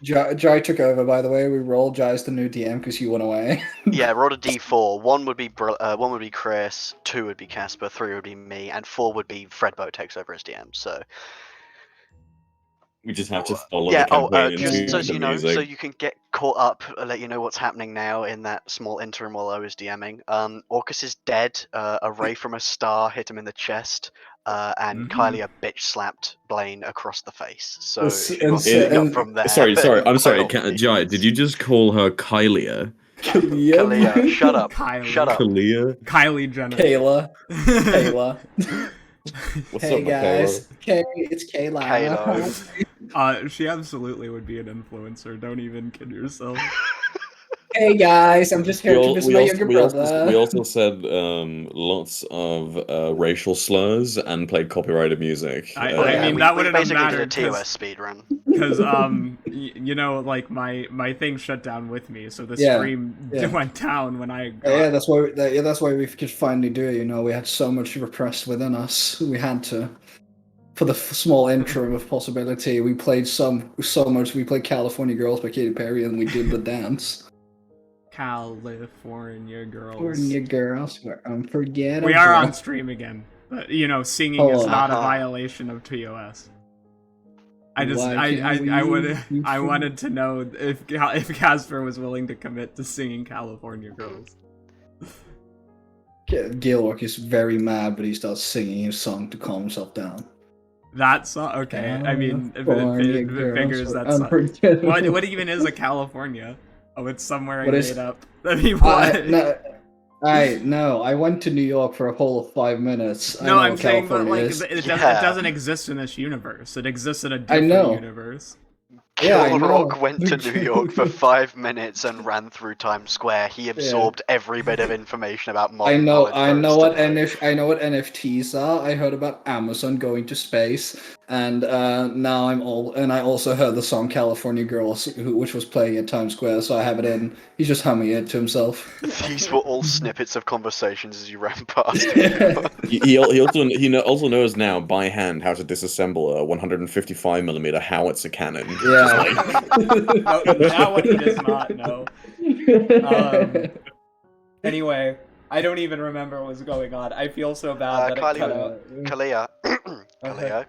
Jai took over, by the way. We rolled Jai's the new DM because you went away. Yeah, rolled a d4. One would be Chris, 2 would be Casper, 3 would be me, and 4 would be Fredbo takes over as DM. So We just have to follow yeah. the campaign Just so into the you know, so music. you can get caught up, let you know what's happening now in that small interim while I was DMing. Orcus is dead. A ray from a star hit him in the chest. And Kaliya bitch slapped Blaine across the face. So if you want to pick up from there. Sorry, I'm sorry, by all Jai, means. did you just call her Kaliya? Kaliya, shut up. Kylie. Shut up. Kaliya? Kylie Jenner. Kayla. What's Hey up, guys. It's Kayla. She absolutely would be an influencer. Don't even kid yourself. Hey guys, I'm just here to visit my younger brother. We also said lots of racial slurs and played copyrighted music. I mean, that wouldn't have basically mattered did a TOS speed run. because you know, like my thing shut down with me, so the stream went down when I. Yeah, that's why we could finally do it. You know, we had so much repressed within us. We had to. For the small interim of possibility, we played so much. We played California Girls by Katy Perry, and we did the dance. California Girls. California Girls were unforgettable. We are on stream again, but you know, singing is not a violation of TOS. I wanted to know if Casper was willing to commit to singing California Girls. Gilrock is very mad, but he starts singing his song to calm himself down. That song, okay. I mean, it figures that song. What even is a California? Oh, it's somewhere I made up. I mean, what? No, I went to New York for a whole 5 minutes. No, I'm saying, but like, it doesn't exist in this universe. It exists in a different universe. Gilrock went to New York for 5 minutes and ran through Times Square. He absorbed every bit of information about modern knowledge. I know what NFTs are. I heard about Amazon going to space, and now I also heard the song "California Girls," which was playing at Times Square. So I have it in. He's just humming it to himself. These were all snippets of conversations as you ran past. He also knows now by hand how to disassemble a 155mm howitzer cannon. Yeah. Now what he does not know. Anyway, I don't even remember what was going on. I feel so bad that it cut out. Kaliya.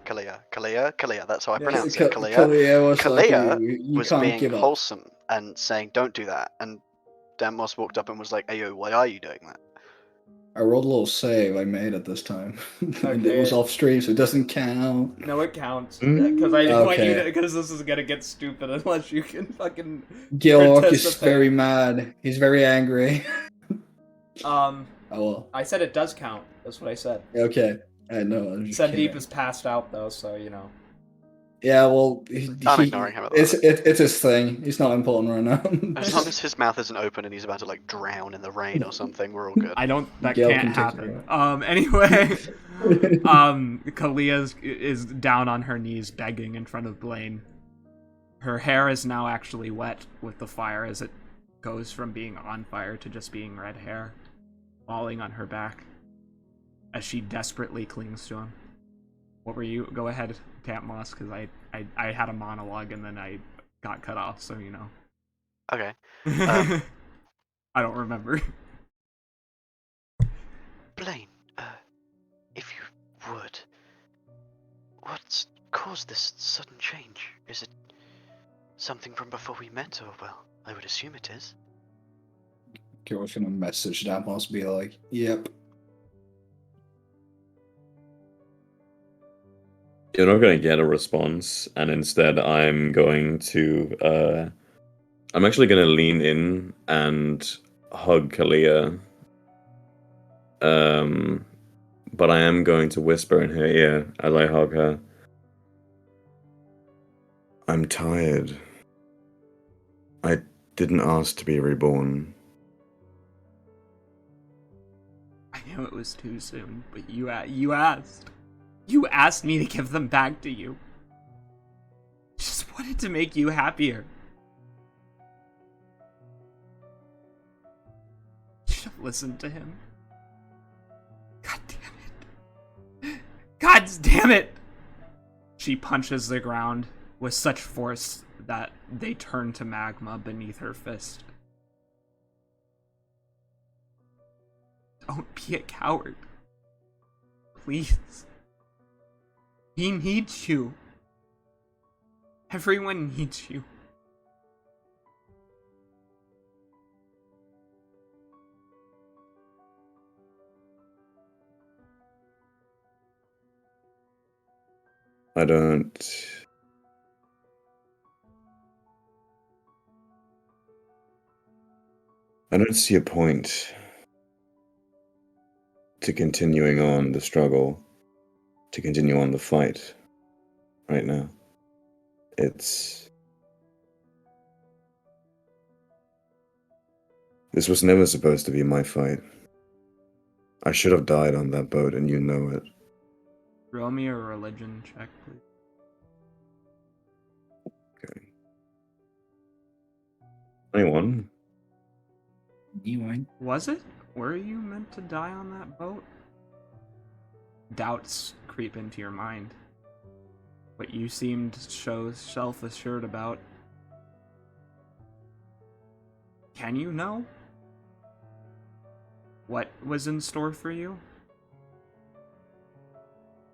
Kaliya. That's how I pronounce it. Kaliya was being wholesome and saying, "Don't do that." And Dan Moss walked up and was like, "Hey, yo, why are you doing that?" I rolled a little save I made at this time. And it was off stream, so it doesn't count. No, it counts. Because I didn't want you to, because this is gonna get stupid unless you can fucking. Gilrock is very mad. He's very angry. Oh well. I said it does count. That's what I said. Okay. I know. Sandeep is passed out though, so you know. Yeah, well, I'm ignoring him. It's his thing. He's not important right now. As long as his mouth isn't open and he's about to like drown in the rain or something, we're all good. That can't happen. Anyway, Kaliya is down on her knees begging in front of Blaine. Her hair is now actually wet with the fire as it goes from being on fire to just being red hair, falling on her back as she desperately clings to him. What were you? Go ahead, Camp Moss, because I had a monologue and then I got cut off, so you know. Okay. I don't remember. Blaine, if you would, what's caused this sudden change? Is it something from before we met, or well, I would assume it is. Gilrock's gonna message that must be like, yep. You're not going to get a response, and instead I'm going to, I'm actually going to lean in and hug Kaliya. But I am going to whisper in her ear as I hug her. I'm tired. I didn't ask to be reborn. I knew it was too soon, but you asked. You asked me to give them back to you. Just wanted to make you happier. You should have listened to him. God damn it. God damn it! She punches the ground with such force that they turn to magma beneath her fist. Don't be a coward. Please. He needs you. Everyone needs you. I don't see a point to continuing on the struggle, to continue on the fight right now. This was never supposed to be my fight. I should have died on that boat, and you know it. Roll me a religion check, please. Okay. 21. Was it? Were you meant to die on that boat? Doubts creep into your mind. What you seemed so self-assured about. Can you know what was in store for you?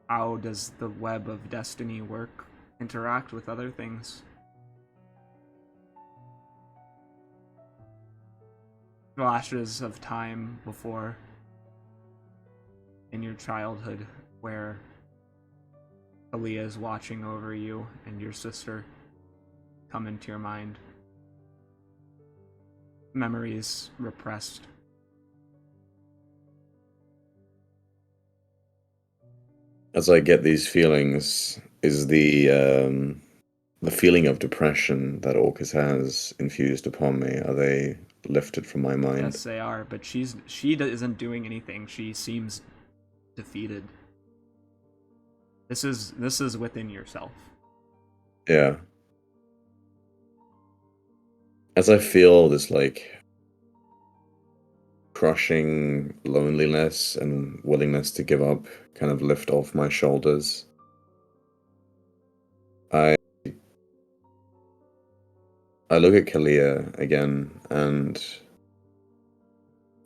How does the web of destiny work, interact with other things? Flashes of time before in your childhood where Kaliya is watching over you and your sister come into your mind. Memories repressed. As I get these feelings, is the feeling of depression that Orcus has infused upon me, are they lifted from my mind? Yes, they are, but she isn't doing anything. She seems defeated. This is within yourself. Yeah. As I feel this, like, crushing loneliness and willingness to give up kind of lift off my shoulders, I look at Kaliya again, and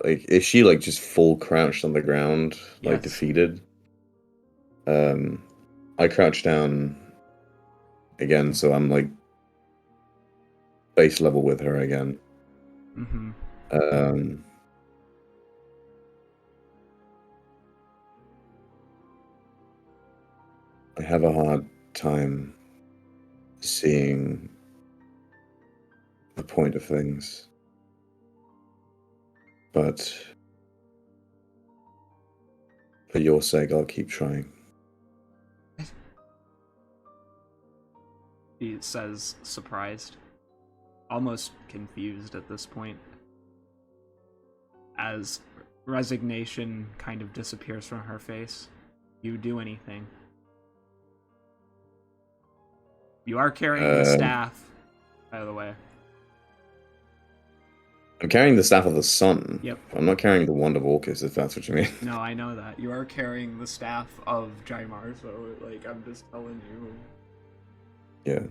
like, is she like just full crouched on the ground, like Yes. defeated? I crouch down again, so I'm like base level with her again. Mm-hmm. I have a hard time seeing the point of things, but for your sake, I'll keep trying. He says, surprised, almost confused at this point, as resignation kind of disappears from her face. You do anything. You are carrying the staff, by the way. I'm carrying the staff of the sun. Yep. I'm not carrying the wand of Orcus, if that's what you mean. No, I know that. You are carrying the staff of Jaimar, so, like, I'm just telling you. Yeah.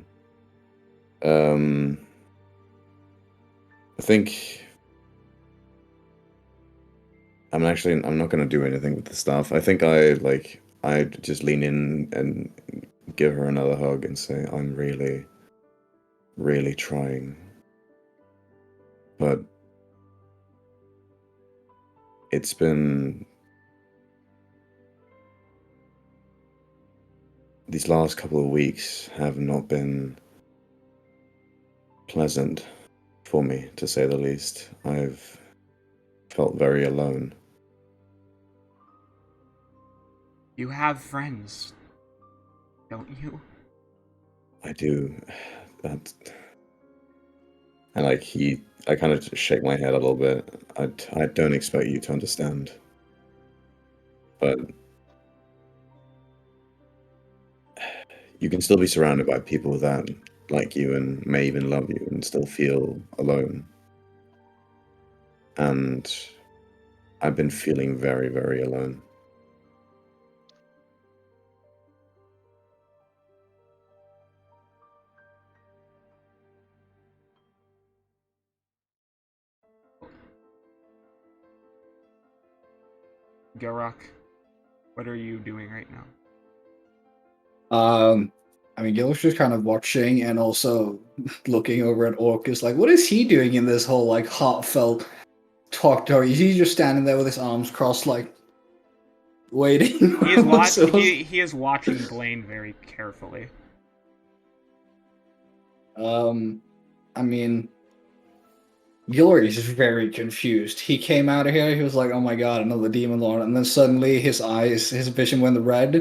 I think I'm not going to do anything with the staff. I think I just lean in and give her another hug and say, I'm really, really trying. But it's been... These last couple of weeks have not been pleasant for me, to say the least. I've felt very alone. You have friends, don't you? I do. That... And like I kind of shake my head a little bit. I don't expect you to understand. But you can still be surrounded by people that like you and may even love you and still feel alone. And I've been feeling very, very alone. Gilrock, what are you doing right now? I mean, Gil's just kind of watching and also looking over at Orcus, like, what is he doing in this whole, like, heartfelt talk to her? Is he just standing there with his arms crossed, like, waiting? He is watching Blaine very carefully. I mean, Gilroy is just very confused. He came out of here, he was like, oh my god, another demon lord, and then suddenly his vision went red,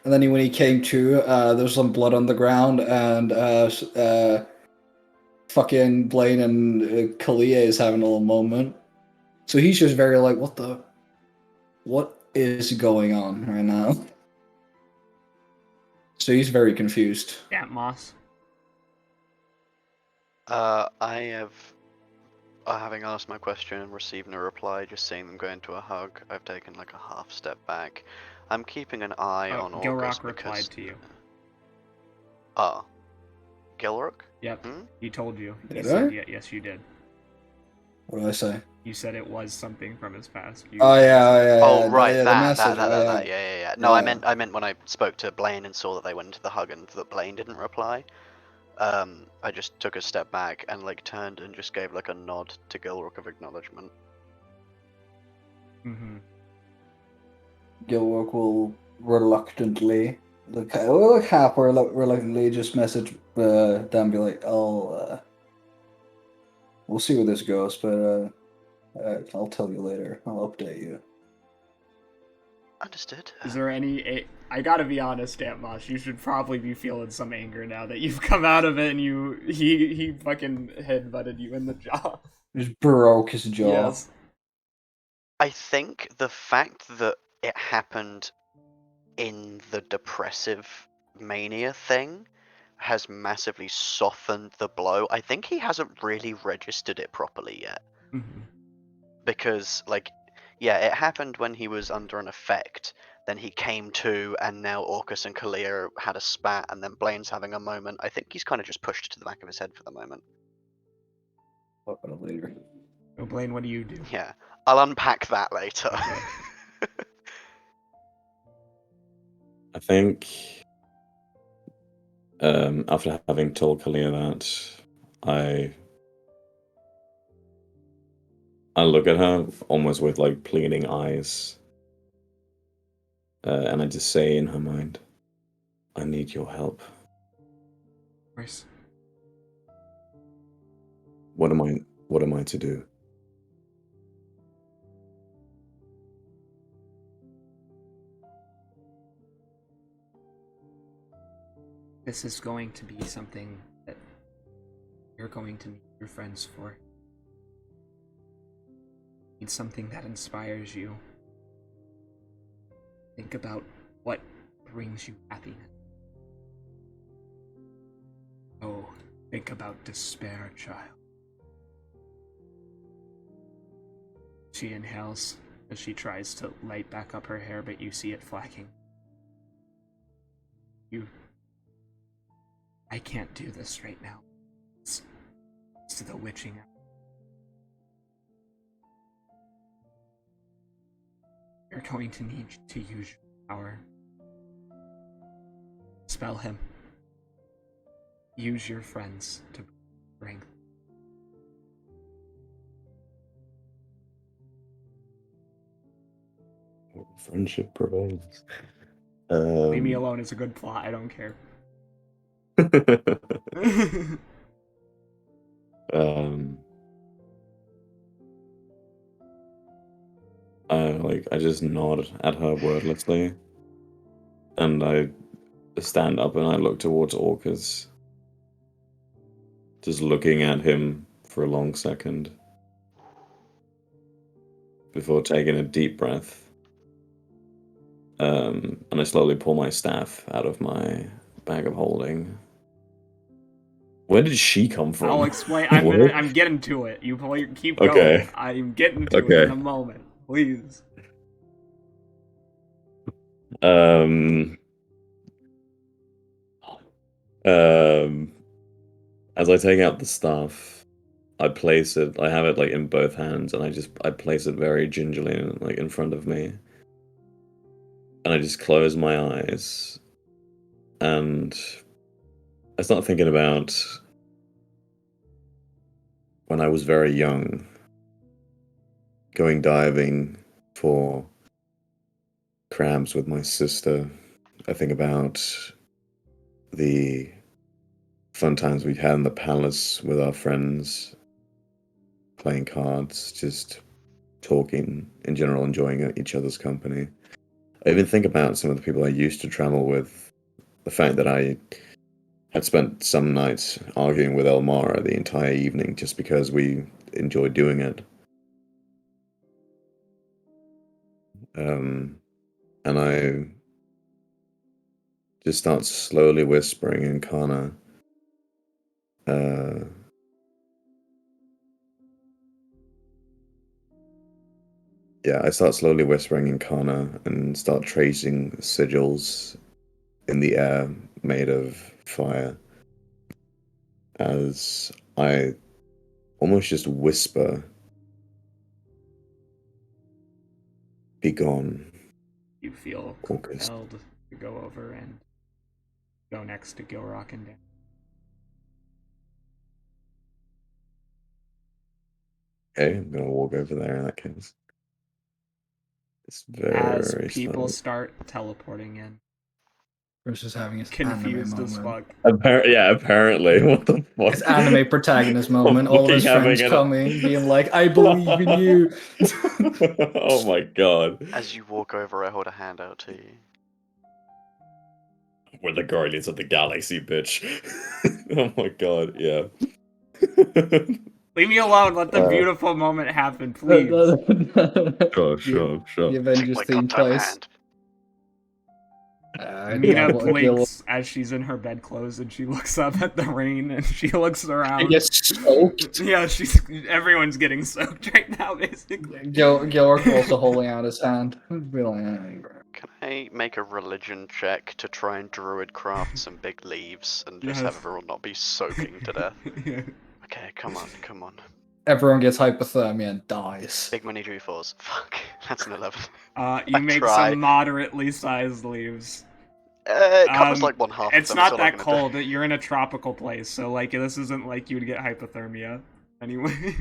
and then when he came to, there was some blood on the ground, and fucking Blaine and Kaliya is having a little moment. So he's just very like, what is going on right now? So he's very confused. Yeah, Moss. I have, having asked my question and received no reply, just seeing them go into a hug, I've taken like a half step back. I'm keeping an eye on Orcus Gilrock because... replied to you. Ah. Gilrock? Yep, he told you. He Did said, I? yes, you did. What did I say? You said it was something from his past. Oh yeah. Oh right, the that, message. yeah. No, Yeah. I meant when I spoke to Blaine and saw that they went into the hug and that Blaine didn't reply. I just took a step back and like turned and just gave like a nod to Gilrock of acknowledgement. Mm-hmm. Gilrock will reluctantly, reluctantly just message them, be like, we'll see where this goes, but I'll tell you later. I'll update you. Understood. Is there any... I gotta be honest, Aunt Moss, you should probably be feeling some anger now that you've come out of it and he fucking headbutted you in the jaw. Just broke his jaw. Yes. I think the fact that it happened in the depressive mania thing has massively softened the blow. I think he hasn't really registered it properly yet. Mm-hmm. Because, like, yeah, it happened when he was under an effect. Then he came to, and now Orcus and Kaliya had a spat, and then Blaine's having a moment. I think he's kind of just pushed it to the back of his head for the moment. Talk about it later. So, Blaine, what do you do? Yeah, I'll unpack that later. Okay. I think after having told Kaliya that, I look at her almost with like pleading eyes, and I just say in her mind, "I need your help." Of course. What am I to do? This is going to be something that you're going to need your friends for. Need something that inspires you. Think about what brings you happiness. Oh, think about despair, child. She inhales as she tries to light back up her hair, but you see it flagging. I can't do this right now. It's the witching hour. You're going to need to use your power. Spell him. Use your friends to bring. Friendship prevails. Leave me alone is a good plot. I don't care. I just nod at her wordlessly, and I stand up and I look towards Orcus, just looking at him for a long second before taking a deep breath. And I slowly pull my staff out of my bag of holding. Where did she come from? I'll explain. I'm getting to it. You keep going. Okay. I'm getting to it in a moment. Please. As I take out the staff, I place it. I have it like in both hands, and I place it very gingerly, like in front of me, And I just close my eyes, and I start thinking about when I was very young, going diving for crabs with my sister. I think about the fun times we had in the palace with our friends, playing cards, just talking in general, enjoying each other's company. I even think about some of the people I used to travel with, the fact that I had spent some nights arguing with Elmara the entire evening just because we enjoyed doing it. And I just start slowly whispering in Kana, I start slowly whispering in Kana and start tracing sigils in the air made of fire as I almost just whisper, "Be gone." You feel Orcus. compelled to go over and go next to Gilrock and Vaytara. Okay, I'm gonna walk over there in that case. It's As very people slow. start teleporting in, Versus having his confused anime as moment. fuck. Apparently. What the fuck? His anime protagonist moment. All of his Fucking friends having coming, being like, "I believe in you." Oh my god. As you walk over, I hold a hand out to you. We're the Guardians of the Galaxy, bitch. Oh my god, yeah. Leave me alone. Let the beautiful moment happen, please. Sure. The Avengers My theme goddamn plays. hand. Mina Gil- blinks as she's in her bedclothes and she looks up at the rain and she looks He around. gets soaked. Yeah, everyone's getting soaked right now, basically. Gilrock also holding out his hand. Be like, Can I make a religion check to try and druid craft some big leaves and just have Yes. everyone not be soaking to death? Yeah. Okay, come on. Everyone gets hypothermia and dies. Big money G4s. Fuck, that's an 11. You make try. some moderately sized leaves. It covers like one half of It's them. not all I'm that gonna cold. do. You're in a tropical place, so like this isn't like you would get hypothermia. Anyway,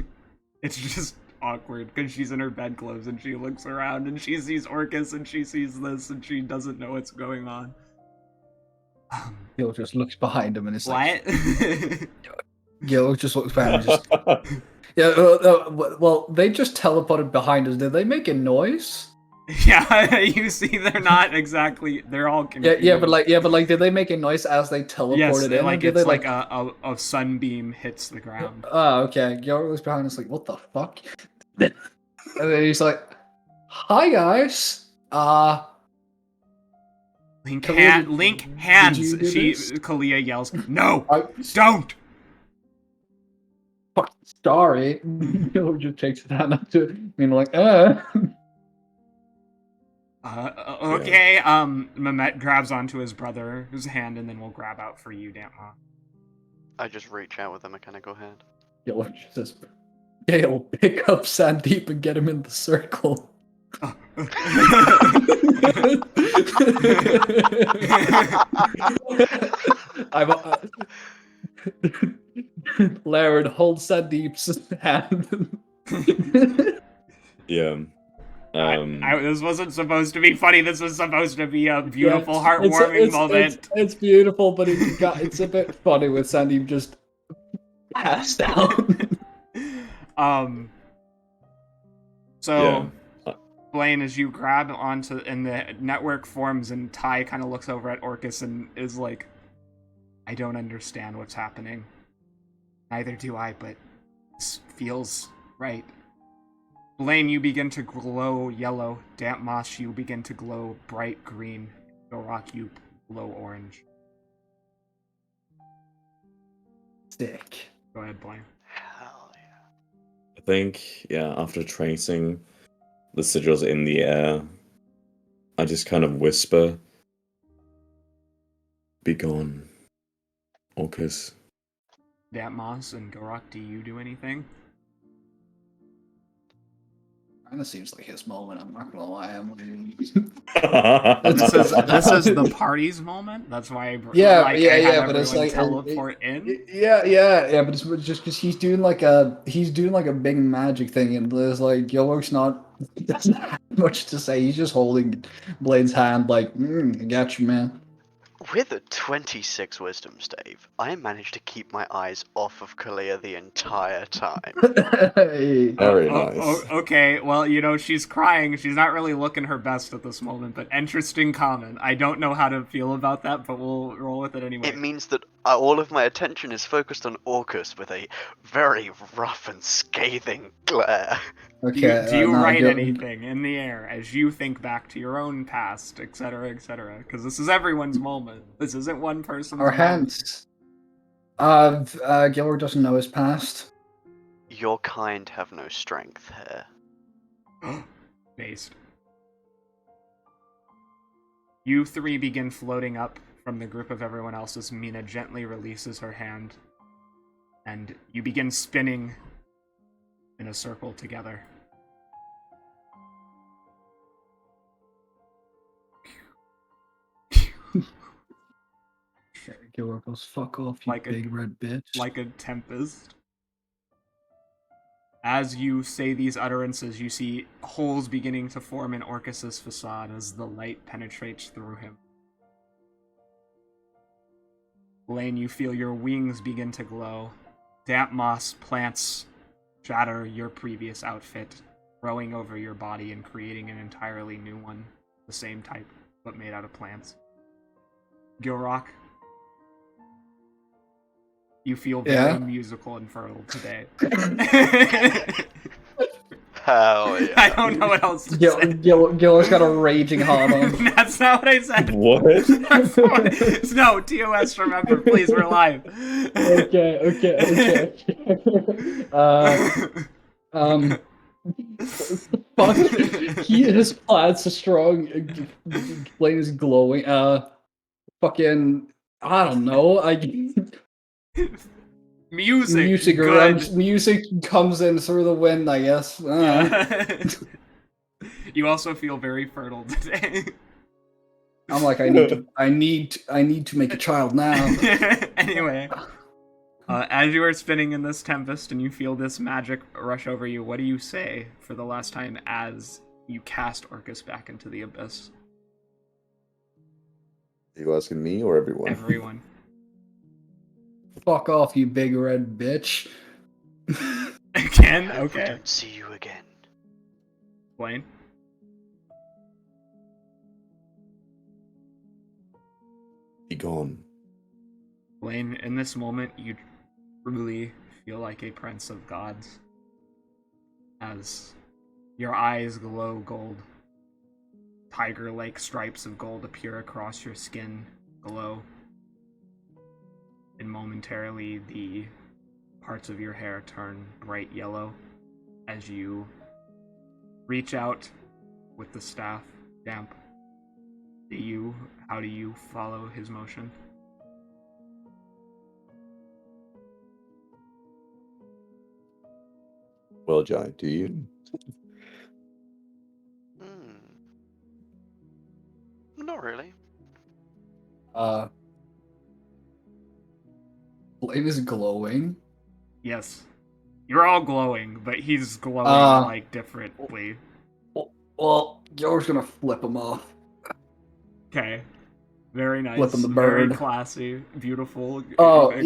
it's just awkward because she's in her bedclothes and she looks around and she sees Orcus and she sees this and she doesn't know what's going on. Gil just looks behind him and it's What? like, Gil just looks behind and just, yeah. Well, they just teleported behind us. Did they make a noise? Yeah, you see, they're not exactly. They're all confused. Yeah, but like, did they make a noise as they teleported yes, in? like or did it's they like a sunbeam hits the ground. Oh, okay. Gil looks behind us like, what the fuck? And then he's like, "Hi guys. Link Kaliya, Link did hands. you do this? Kaliya yells, "No, I don't!" fuck sorry." Gil just takes it down to it. I mean, like, Okay. Mehmet grabs onto his brother's hand, and then we'll grab out for you, Dantma. I just reach out with a mechanical hand. Gil just says, "Gale, pick up Sandeep and get him in the circle." I'm Laird, hold Sandeep's hand. Yeah. This wasn't supposed to be funny. This was supposed to be a beautiful, Yeah, heartwarming moment. It's beautiful, but it's a bit funny with Sandeep just passed out. So, Yeah. Blaine, as you grab onto, and the network forms, and Ty kind of looks over at Orcus and is like, "I don't understand what's happening. Neither do I, but this feels right." Blaine, you begin to glow yellow. Damp Moss, you begin to glow bright green. Gilrock, you glow orange. Sick. Go ahead, Blaine. Hell yeah. I think, after tracing the sigils in the air, I just kind of whisper, "Be gone, Orcus." Damp Moss and Gilrock, do you do anything? Kind of seems like his moment. I'm not gonna lie. This is the party's moment. That's why I Yeah, I yeah, have but it's everyone like teleport in. yeah, but it's just because he's doing like a big magic thing, and there's like Gilrock's not doesn't have much to say. He's just holding Blaine's hand, like, I got you, man. With a 26 wisdom, Dave, I managed to keep my eyes off of Kaliya the entire time. Hey. Very nice. Okay, well, you know, she's crying. She's not really looking her best at this moment, but interesting comment. I don't know how to feel about that, but we'll roll with it anyway. It means that all of my attention is focused on Orcus with a very rough and scathing glare. Okay. Do you no, write anything in the air as you think back to your own past, etc., etc.? Because this is everyone's moment. This isn't one person's Our moment. hands. Gilrock doesn't know his past. Your kind have no strength here. Based. You three begin floating up from the group of everyone else as Mina gently releases her hand, and you begin spinning in a circle together. Gilrock goes, "Fuck off, you big red bitch." Like a tempest. As you say these utterances, you see holes beginning to form in Orcus's facade as the light penetrates through him. Blaine, you feel your wings begin to glow. Damp moss plants shatter your previous outfit, growing over your body and creating an entirely new one, the same type, but made out of plants. Gilrock, you feel very musical and fertile today. Hell yeah. I don't know what else to say. Gilrock's got a raging heart on. That's not what I said. What? No, TOS, remember, please, we're live. Okay. Fuck. His plants are strong. Blaine is glowing. Fucking. I don't know. Music comes in through the wind, I guess. Yeah. You also feel very fertile today. I'm like, I need to make a child now. Anyway, as you are spinning in this tempest and you feel this magic rush over you, what do you say for the last time as you cast Orcus back into the abyss? Are you asking me or everyone? Everyone. Fuck off, you big red bitch. Again? I hope we Okay. don't see you again. Blaine? Be gone. Blaine, in this moment, you truly feel like a prince of gods. As your eyes glow gold. Tiger-like stripes of gold appear across your skin, glow. And momentarily, the parts of your hair turn bright yellow as you reach out with the staff, Damp. How do you follow his motion? Well, Jai, do you? Not really. Blaine is glowing. Yes. You're all glowing, but he's glowing, like, differently. Well, Gilrock's gonna flip him off. Okay. Very nice. Flipping the Very bird. classy. Beautiful. Because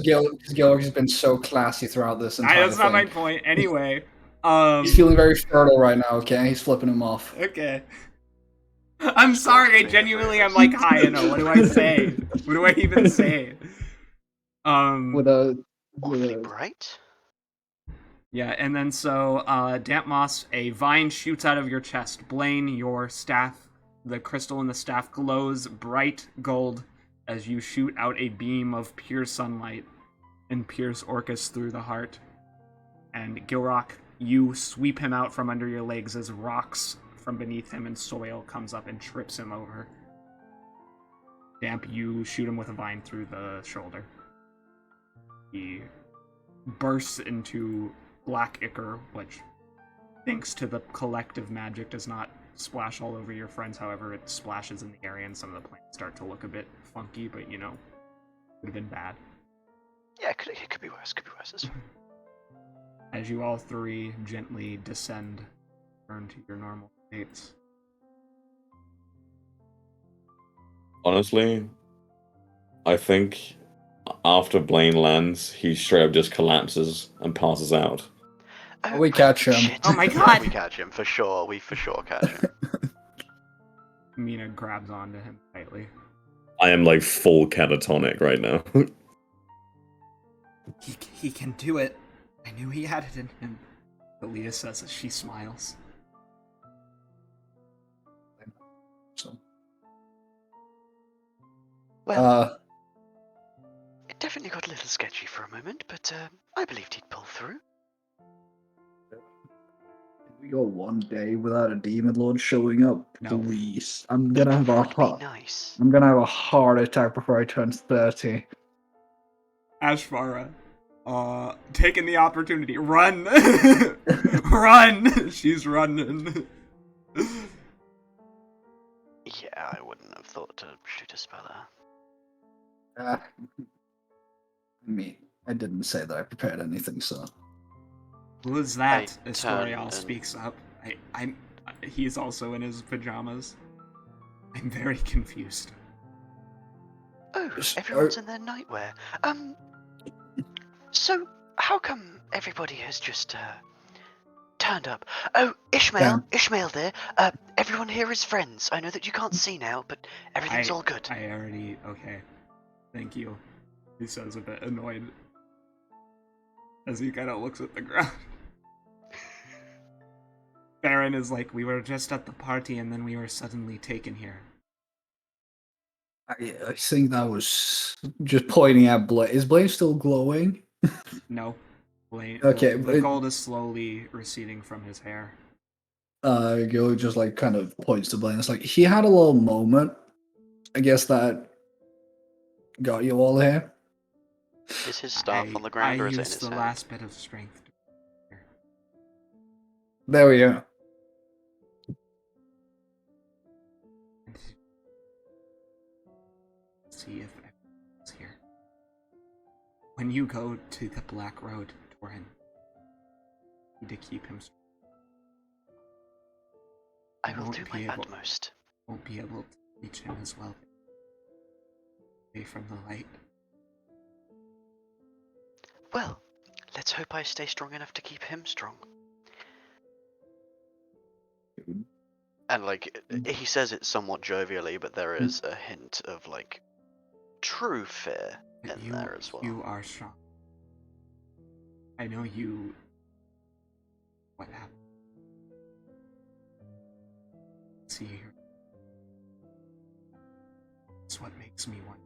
Gilrock has been so classy throughout this entire That's not thing. my point. Anyway. He's feeling very fertile right now, okay? He's flipping him off. Okay. I'm sorry, I genuinely am like, hi, I know. What do I say? What do I even say? Awfully bright. Yeah, and then so, Damp Moss, a vine shoots out of your chest. Blaine, your staff, the crystal in the staff glows bright gold as you shoot out a beam of pure sunlight and pierce Orcus through the heart. And Gilrock, you sweep him out from under your legs as rocks from beneath him and soil comes up and trips him over. Damp, you shoot him with a vine through the shoulder. He bursts into black ichor, which thanks to the collective magic, does not splash all over your friends. However, it splashes in the area, and some of the plants start to look a bit funky, but, you know, would have been bad. Yeah, it could be worse. Could be worse. That's fine. As you all three gently descend, return to your normal states. Honestly, I think after Blaine lands, he straight up just collapses and passes out. Oh, We catch him. shit. Oh my Yeah, God! we catch him for sure. We for sure catch him. Mina grabs onto him tightly. I am like full catatonic right now. He can do it. I knew he had it in him. Kaliya says as she smiles. So, Well, it definitely got a little sketchy for a moment, but I believed he'd pull through. we go one day without a demon lord showing up, No. please. I'm gonna have Would be nice. I'm gonna have a heart attack before I turn 30. Ashvara, taking the opportunity. Run! Run! She's running. Yeah, I wouldn't have thought to shoot a spell there. I mean, I didn't say that I prepared anything, so. Who is that? I Astorial turned and- speaks up. He's also in his pajamas. I'm very confused. Oh, S- everyone's in their nightwear. So how come everybody has just turned up? Oh, Ishmael, Ishmael there. Everyone here is friends. I know that you can't see now, but everything's all good. I already... Okay. Thank you. He says a bit annoyed. As he kind of looks at the ground. Ferrin is like, we were just at the party and then we were suddenly taken here. I think that was just pointing at Blaine. Is Blaine still glowing? No. Blaine, Okay, the but- gold is slowly receding from his hair. Gil just like kind of points to Blaine. It's like he had a little moment. I guess that got you all here. Is his staff on the ground I or is it in used his the hand? last bit of strength. There we go. See if everyone's here. When you go to the Black Road, Torin, you need to keep him strong. I will won't do be my able- utmost. Won't be able to reach him as well. Away from the light. Well, let's hope I stay strong enough to keep him strong. And like, he says it somewhat jovially, but there is a hint of like true fear But in there as well. You are strong. I know you. What happened? See here. It's what makes me want.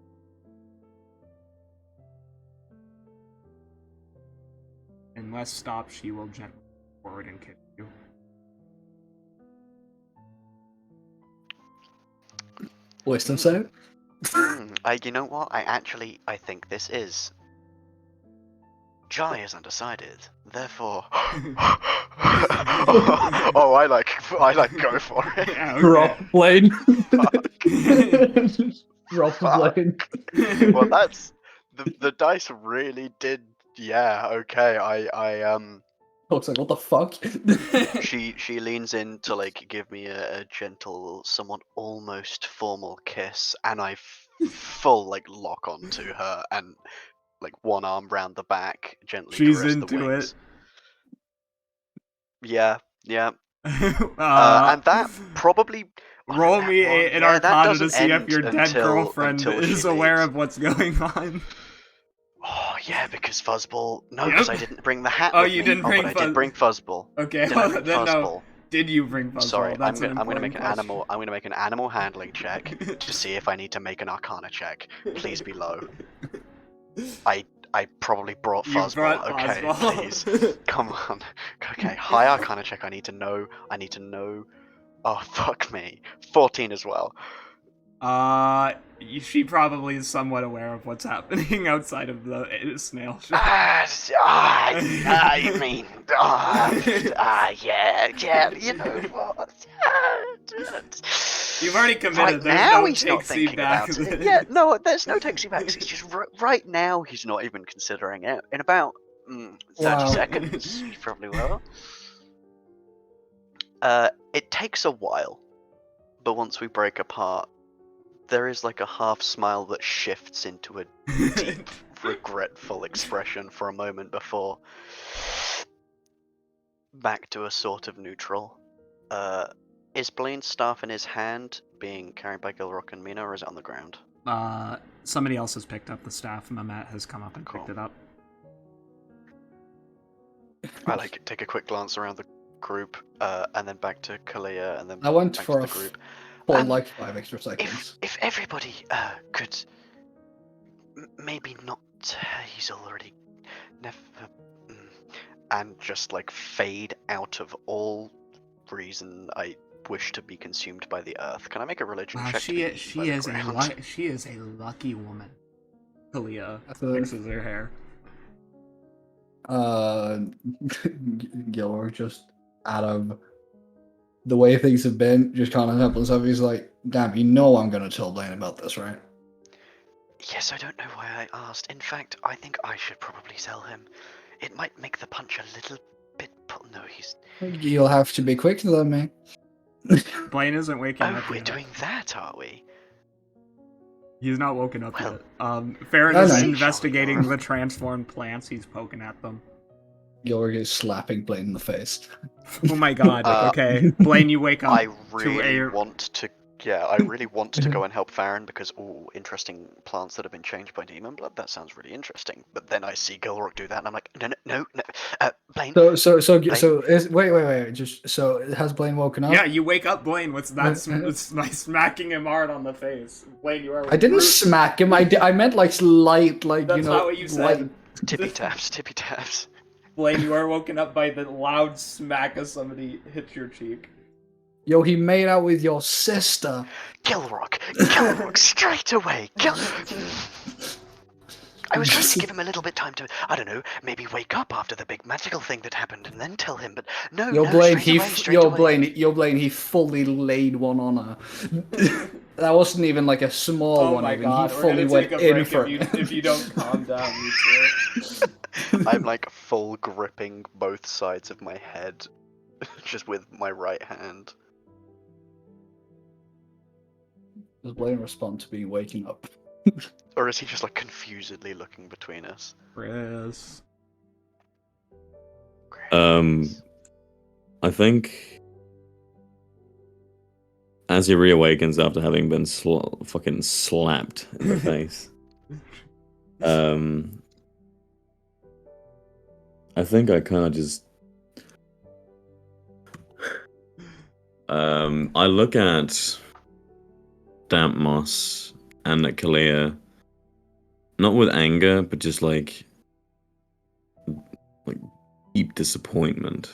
Unless stopped, she will gently move forward and kiss you. Wisdom save. You know what? I think this is. Jai is undecided, therefore. Oh, I like go for it. Yeah, Drop Blaine. Fuck. Drop Fuck. Blaine. Well, that's the dice really did. Yeah, okay. I Looks like what the fuck. She leans in to like give me a gentle, somewhat almost formal kiss, and I full like lock onto her and like one arm round the back, gently She's caress the into wings. it. Yeah. And that probably roll that me one- an yeah, that Arcana to doesn't see if end your dead until girlfriend she is aware leaves. of what's going on. Oh yeah, because Fuzzball. No, Yep. because I didn't bring the hat. Oh, with you me. didn't bring but I did bring Fuzzball. Okay, Did I bring then no. Fuzzball? Did you bring Fuzzball? Sorry, That's I'm gonna make an question. animal. I'm gonna make an animal handling check to see if I need to make an Arcana check. Please be low. I probably brought You Fuzzball. brought Okay, Fuzzball. please. Come on. Okay, high Arcana check. I need to know. Oh fuck me. 14 as well. She probably is somewhat aware of what's happening outside of the snail shop. You mean, yeah, you know what? You've already committed. Right There's now, no he's not takesy thinking back. about it. Yeah, no, there's no takesy backs. It's just right now, he's not even considering it. In about 30 Wow. seconds, he probably will. It takes a while, but once we break apart, there is like a half smile that shifts into a deep, regretful expression for a moment before back to a sort of neutral. Is Blaine's staff in his hand being carried by Gilrock and Minha, or is it on the ground? Somebody else has picked up the staff. Mamet has come up and Cool. picked it up. I take a quick glance around the group, and then back to Kaliya, and then I went back for to a the group. full like 5 extra seconds. If everybody could maybe not, he's already never, and just like fade out of all reason I wish to be consumed by the earth. Can I make a religion check? She is a lucky woman. Kaliya fixes her hair. Gilrock just out of the way things have been, just kind of help himself. He's like, damn, you know I'm gonna tell Blaine about this, right? Yes, I don't know why I asked. In fact, I think I should probably tell him. It might make the punch a little bit. No, he's. You'll have to be quick though, man. Blaine isn't waking Oh, up we're yet. doing that, are we? He's not woken up Well, yet. Ferrin is no. investigating the transformed plants. He's poking at them. Gilrock is slapping Blaine in the face. Oh my god. Okay. Blaine, you wake up I to really a... want to. Yeah, I really want to go and help Ferrin because, interesting plants that have been changed by demon blood. That sounds really interesting. But then I see Gilrock do that, and I'm like, no. Blaine. Wait. Just so has Blaine woken up? Yeah, you wake up Blaine with that smacking him hard on the face. Blaine, you are... I didn't smack him. I meant like slight, like That's you know. not what you said. Light. Tippy taps. Blaine, you are woken up by the loud smack as somebody hits your cheek. Yo, he made out with your sister. Gilrock, straight away. I was trying to give him a little bit time to, I don't know, maybe wake up after the big magical thing that happened and then tell him. But no, Blaine, straight away. Blaine, he fully laid one on her. That wasn't even like a small one. Oh my even. god, He we're fully gonna went take a in break for if you don't calm down, you two. I'm like full gripping both sides of my head, just with my right hand. Does Blaine respond to being waking up? Or is he just like confusedly looking between us? Chris. I think as he reawakens after having been fucking slapped in the face, I think I kind of just I look at Damp Moss and at Kaliya, not with anger, but just like deep disappointment.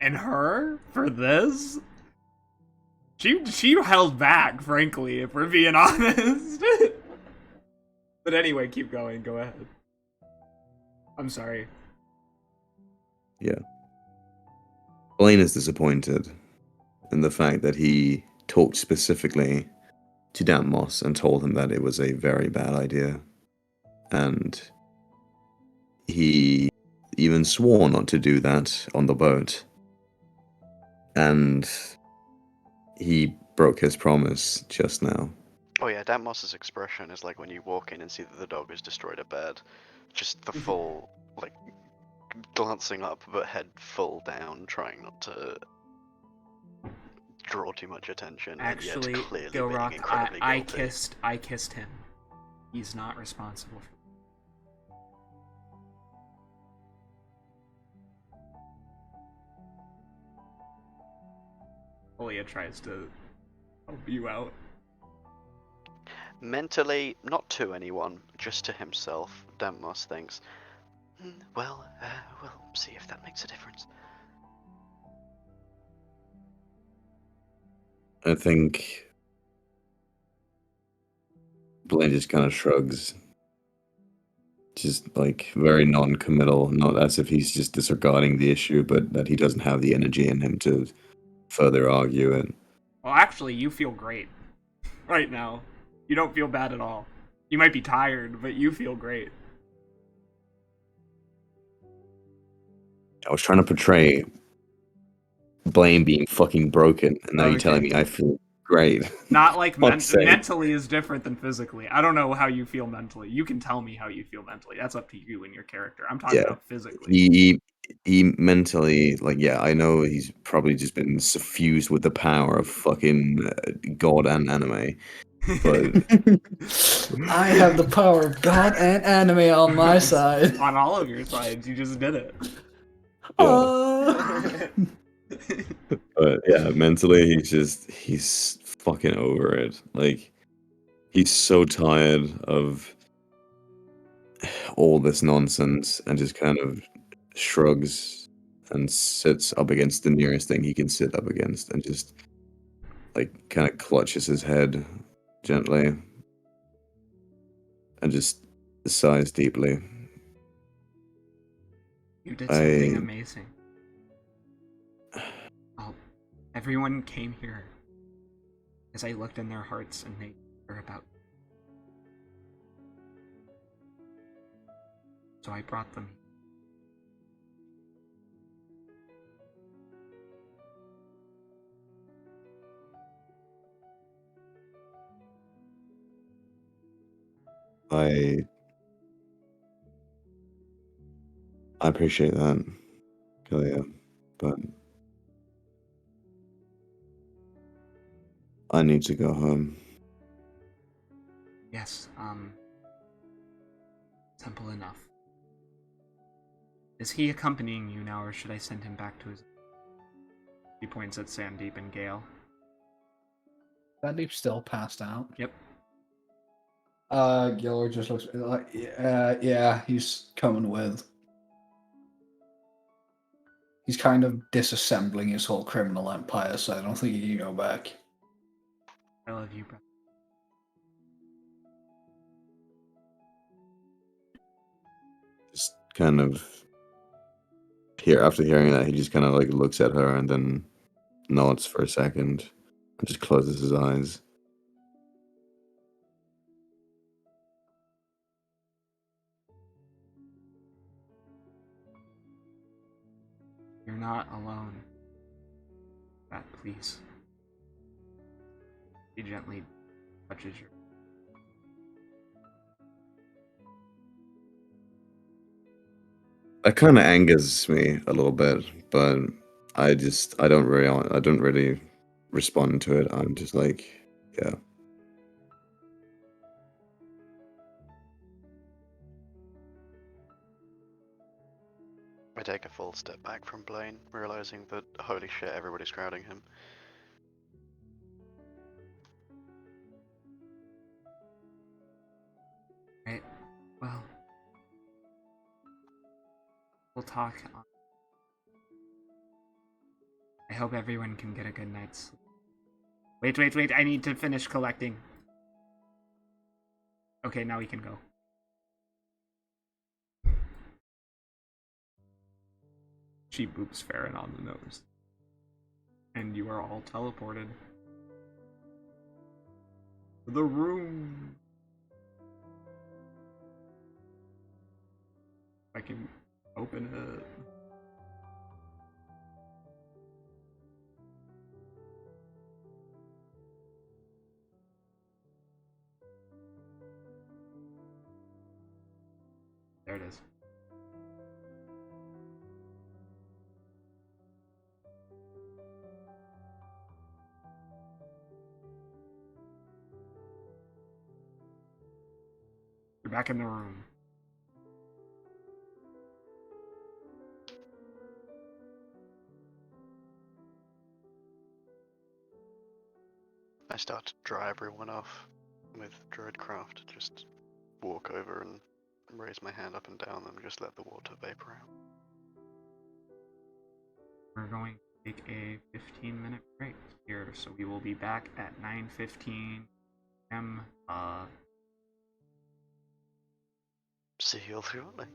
And her? For this? She held back, frankly, if we're being honest. But anyway, keep going. Go ahead. I'm sorry. Yeah. Blaine is disappointed in the fact that he talked specifically to Damp Moss and told him that it was a very bad idea. And he even swore not to do that on the boat. And he broke his promise just now. Oh yeah, Dan Moss's expression is like when you walk in and see that the dog has destroyed a bed. Just the full, like, glancing up but head full down, trying not to draw too much attention. Actually, and yet clearly Gilrock, being incredibly guilty. I kissed him. He's not responsible. Kaliya tries to help you out. Mentally, not to anyone, just to himself, Dan Moss thinks, well, we'll see if that makes a difference. I think Blaine just kind of shrugs. Just like very non-committal, not as if he's just disregarding the issue, but that he doesn't have the energy in him to further argue it. Well, actually, you feel great right now. You don't feel bad at all. You might be tired, but you feel great. I was trying to portray Blaine being fucking broken, and now you're telling me I feel great. Not like Fuck's sake. mentally is different than physically. I don't know how you feel mentally. You can tell me how you feel mentally. That's up to you and your character. I'm talking about physically. He mentally, like, yeah, I know he's probably just been suffused with the power of fucking God and anime, but I have the power of God and anime on my side. On all of your sides, you just did it. but yeah, mentally he's fucking over it. Like, he's so tired of all this nonsense and just kind of shrugs and sits up against the nearest thing he can sit up against and just like kind of clutches his head gently and just sighs deeply. You did something amazing. Oh, everyone came here as I looked in their hearts and they were about. So I brought them. I appreciate that, Kaliya, but I need to go home. Yes, simple enough. Is he accompanying you now, or should I send him back to his... He points at Sandeep and Gale. Sandeep's still passed out. Yep. Gilrock just looks like, yeah, he's coming with. He's kind of disassembling his whole criminal empire, so I don't think he can go back. I love you, brother. Just kind of after hearing that, he just kind of like looks at her and then nods for a second and just closes his eyes. You're not alone. That, please. He gently touches your... That kind of angers me a little bit, but I don't really respond to it. I'm just like, yeah. I take a full step back from Blaine, realizing that holy shit, everybody's crowding him. Right. Well, we'll talk. I hope everyone can get a good night's sleep. Wait, I need to finish collecting. Okay, now we can go. She boops Ferrin on the nose. And you are all teleported. To the room! I can open it. There it is. You're back in the room. I start to dry everyone off with Druidcraft. Just walk over and raise my hand up and down and just let the water vapor out. We're going to take a 15-minute break here, so we will be back at 9:15 p.m. See you all shortly.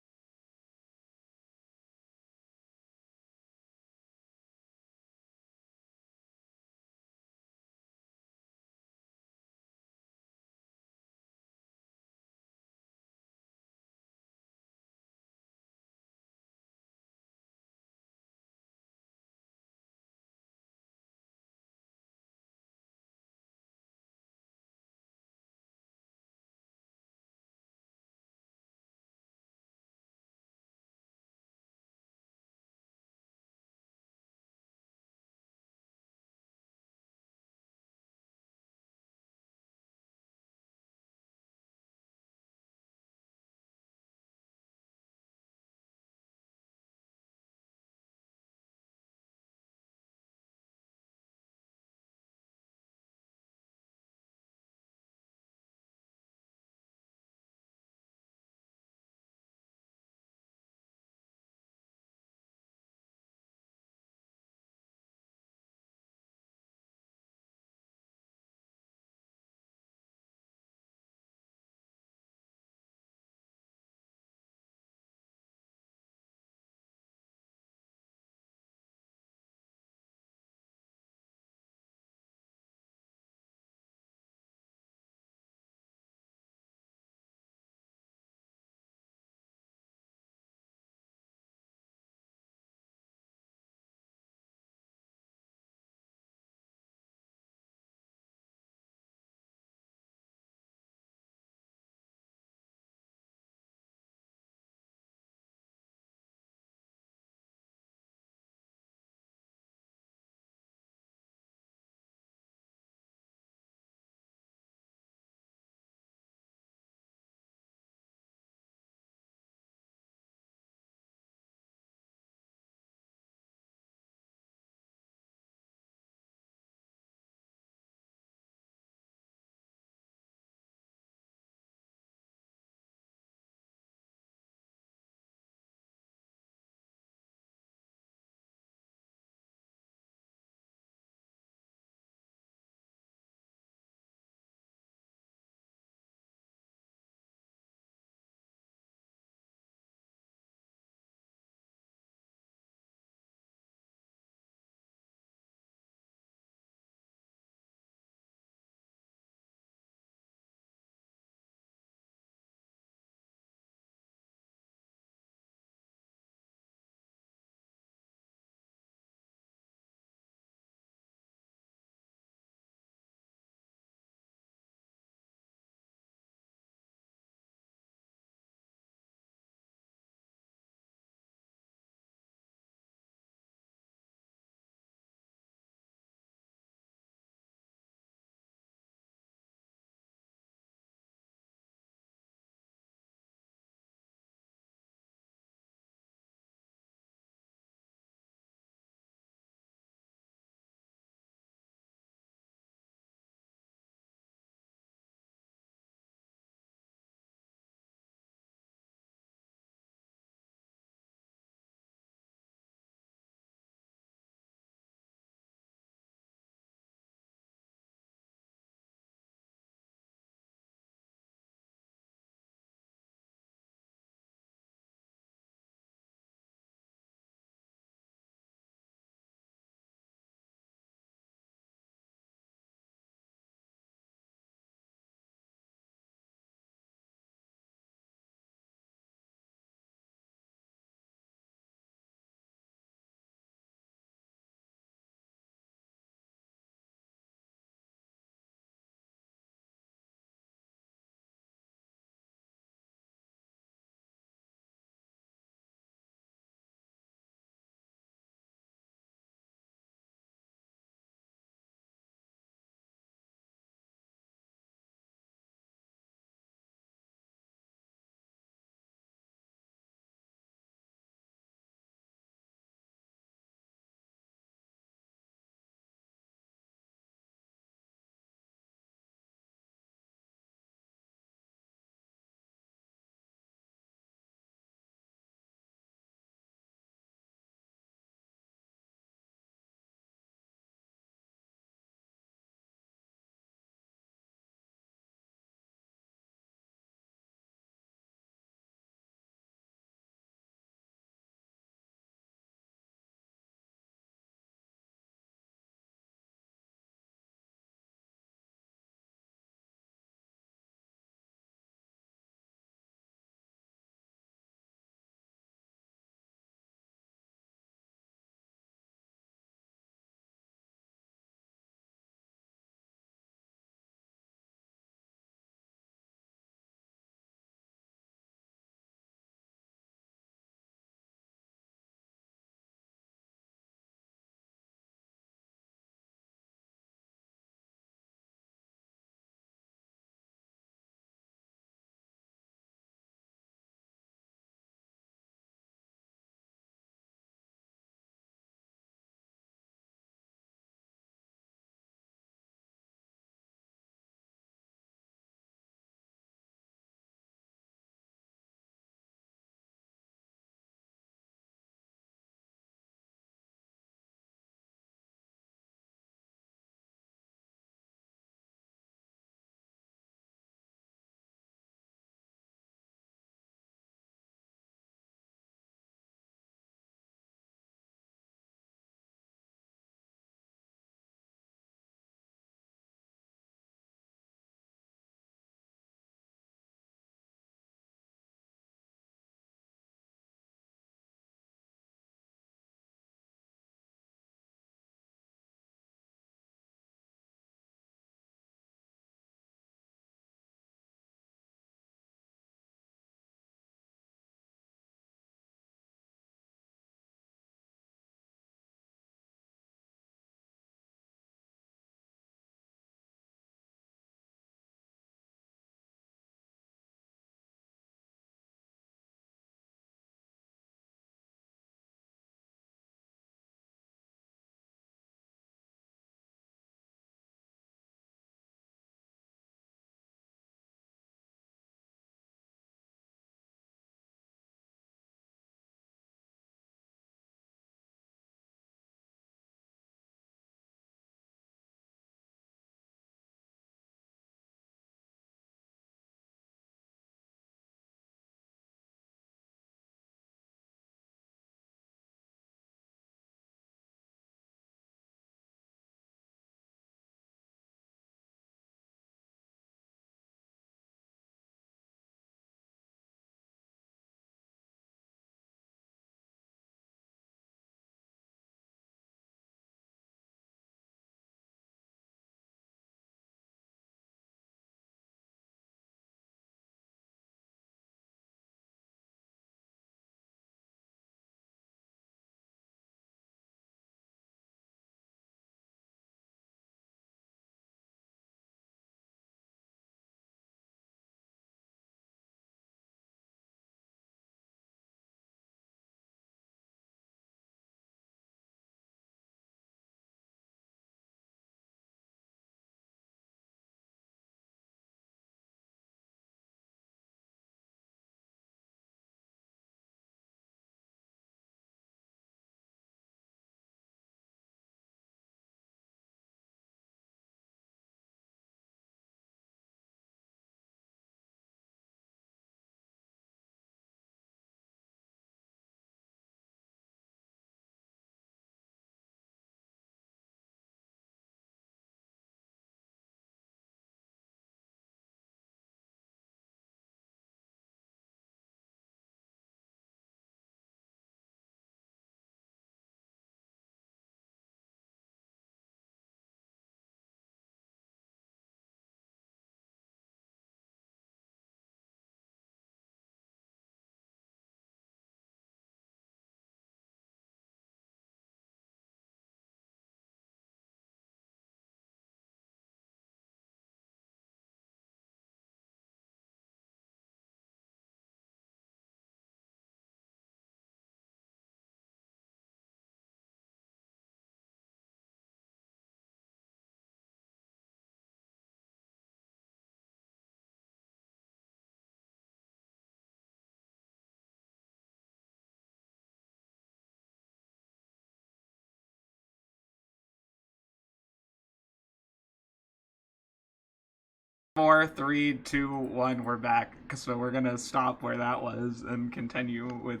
4, 3, 2, 1, we're back. So we're gonna stop where that was and continue with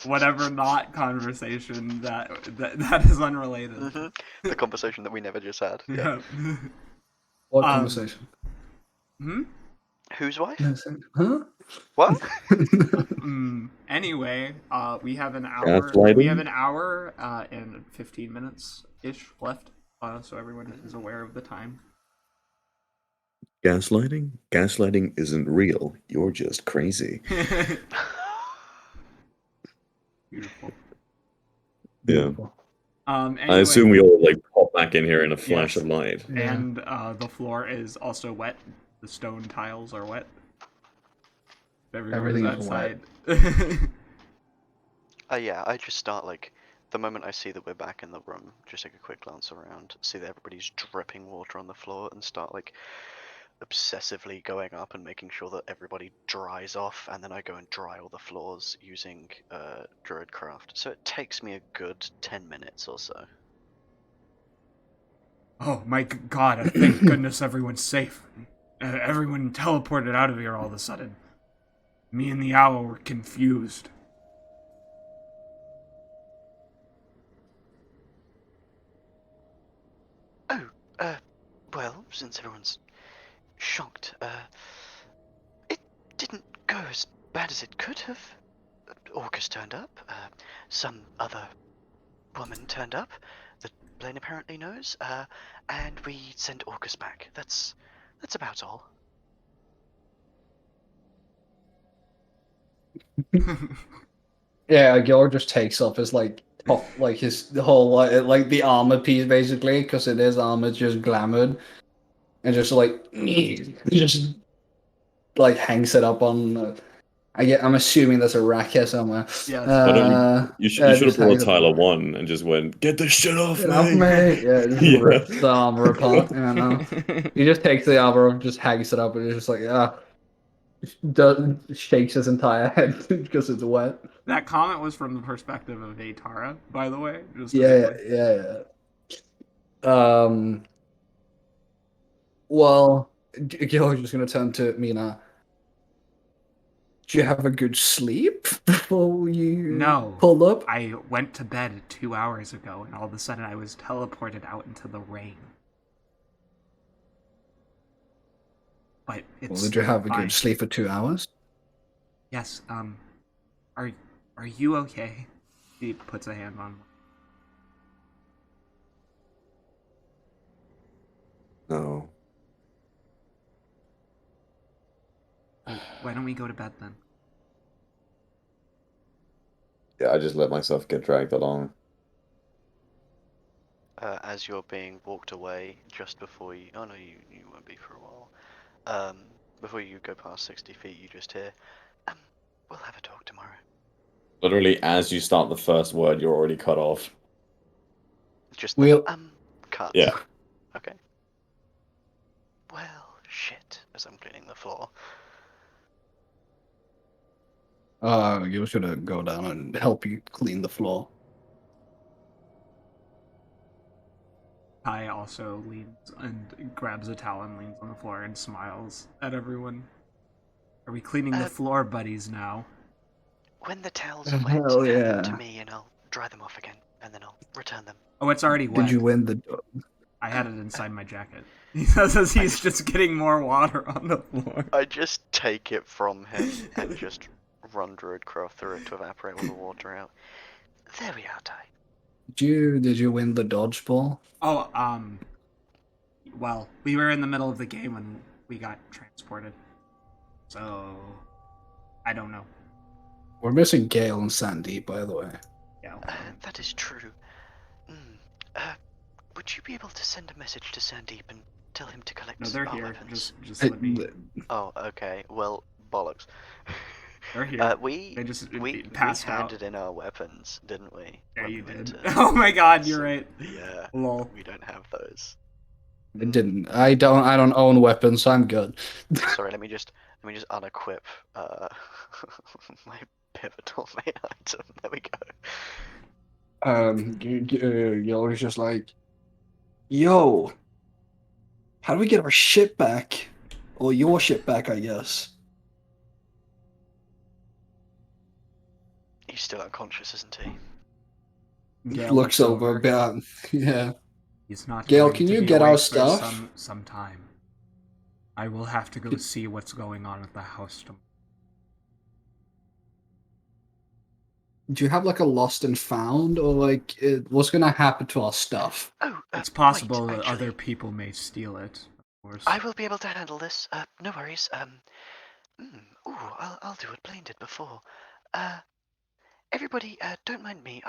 whatever not conversation that is unrelated. Mm-hmm. The conversation that we never just had. Yeah. What conversation? Whose wife? Huh? What? Anyway, we have an hour. Gaslighting? We have an hour and 15 minutes ish left. So everyone is aware of the time. Gaslighting? Gaslighting isn't real. You're just crazy. Beautiful. Yeah. Anyway, I assume we all like pop back in here in a flash Yes. of light. And the floor is also wet. The stone tiles are wet. Everything is outside. Yeah, I just start like the moment I see that we're back in the room, just take a quick glance around, see that everybody's dripping water on the floor, and start like obsessively going up and making sure that everybody dries off, and then I go and dry all the floors using Druidcraft. So it takes me a good 10 minutes or so. Oh my god, thank goodness everyone's safe. Everyone teleported out of here all of a sudden. Me and the owl were confused. Oh, well, since everyone's shocked, it didn't go as bad as it could have. Orcus turned up, some other woman turned up that Blaine apparently knows, and we sent Orcus back. That's about all. Yeah, Gilrock just takes off his like top, like his whole like the armor piece basically, because it is armor just glamoured, and just like just like hangs it up on. I'm assuming there's a rack here somewhere. Yes. Why don't you should have just brought hangs it Tyler up. 1 and just went, get the shit off Get me! off me! Yeah, just Yeah. rips the armor apart. You know, he just takes the armor and just hangs it up, and it's just like shakes his entire head because it's wet. That comment was from the perspective of Vaytara, by the way. Yeah. Well, Gilrock's just gonna turn to Mina. Did you have a good sleep before you No. pulled up? I went to bed 2 hours ago, and all of a sudden I was teleported out into the rain. But it's Well, did you have a fine. good sleep for 2 hours? Yes, are you okay? He puts a hand on. No. Why don't we go to bed then? Yeah, I just let myself get dragged along. As you're being walked away, just before you... Oh no, you won't be for a while. Before you go past 60 feet, you just hear, we'll have a talk tomorrow. Literally, as you start the first word, you're already cut off. Just We'll- cut. Yeah. Okay. Well, shit, as I'm cleaning the floor. You should go down and help you clean the floor. Kai also leans and grabs a towel and leans on the floor and smiles at everyone. Are we cleaning the floor, buddies, now? When the towels are wet, Hell hand them to yeah. me and I'll dry them off again, and then I'll return them. Oh, it's already wet. Did you win the? I had it inside my jacket. He says as he's just getting more water on the floor. I just take it from him and just run Druidcraft through it to evaporate all the water out. There we are, Ty. Did you win the dodgeball? Oh, well, we were in the middle of the game when we got transported. So, I don't know. We're missing Gale and Sandy, by the way. Yeah. That is true. Would you be able to send a message to Sandeep and tell him to collect No, they're our here. weapons? Just let me. Oh, okay. Well, bollocks. They're here. We passed out. handed in our weapons, didn't we? Yeah, when you we went did. to- Oh my god, you're right. Yeah. Lol. We don't have those. I didn't. I don't own weapons, so I'm good. Sorry, let me just unequip my pivotal main item. There we go. You're just like, yo, how do we get our shit back? Or your ship back, I guess. He's still unconscious, isn't he? Gale Looks over a bit. Yeah. He's not Gale, going can to you be get our awake for stuff? some time. I will have to go see what's going on at the house tomorrow. Do you have like a lost and found, or like what's gonna happen to our stuff? Oh, It's possible wait, that actually, other people may steal it, of course. I will be able to handle this. No worries. I'll do what Blaine did before. Everybody, don't mind me.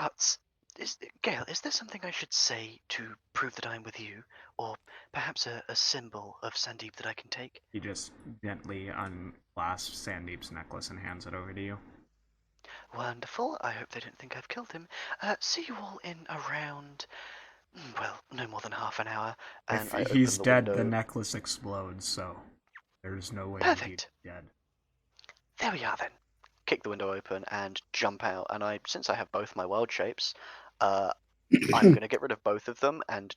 Gail, is there something I should say to prove that I'm with you? Or perhaps a symbol of Sandeep that I can take? He just gently unclasps Sandeep's necklace and hands it over to you. Wonderful. I hope they don't think I've killed him. See you all in around, well, no more than half an hour. And I If he's open the dead, window. the necklace explodes, so there's no way Perfect. he's dead. There we are then. Kick the window open and jump out. And since I have both my world shapes, I'm going to get rid of both of them and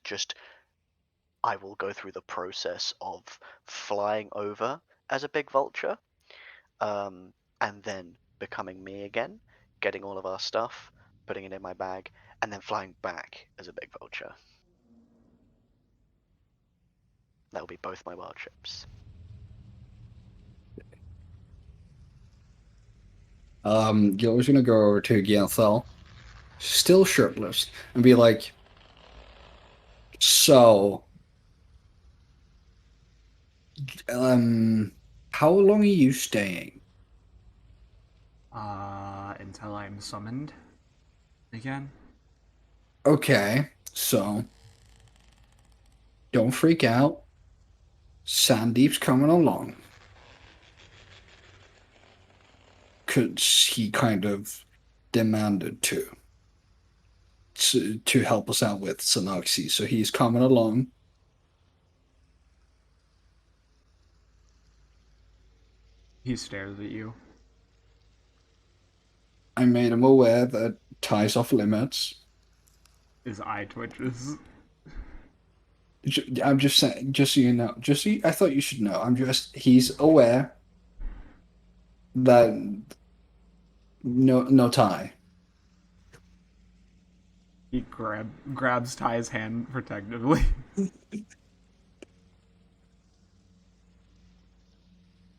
I will go through the process of flying over as a big vulture, and then becoming me again, getting all of our stuff, putting it in my bag, and then flying back as a big vulture. That will be both my wild shapes. Gil's gonna go over to Gianthal, still shirtless, and be like, "So, how long are you staying?" Until I'm summoned again. Okay, so don't freak out. Sandeep's coming along. Cause he kind of demanded to help us out with Sanoxi, so he's coming along. He stares at you. I made him aware that ties off limits. His eye twitches. I'm just saying, just so you know, I thought you should know. He's aware that no tie. He grabs Ty's hand protectively.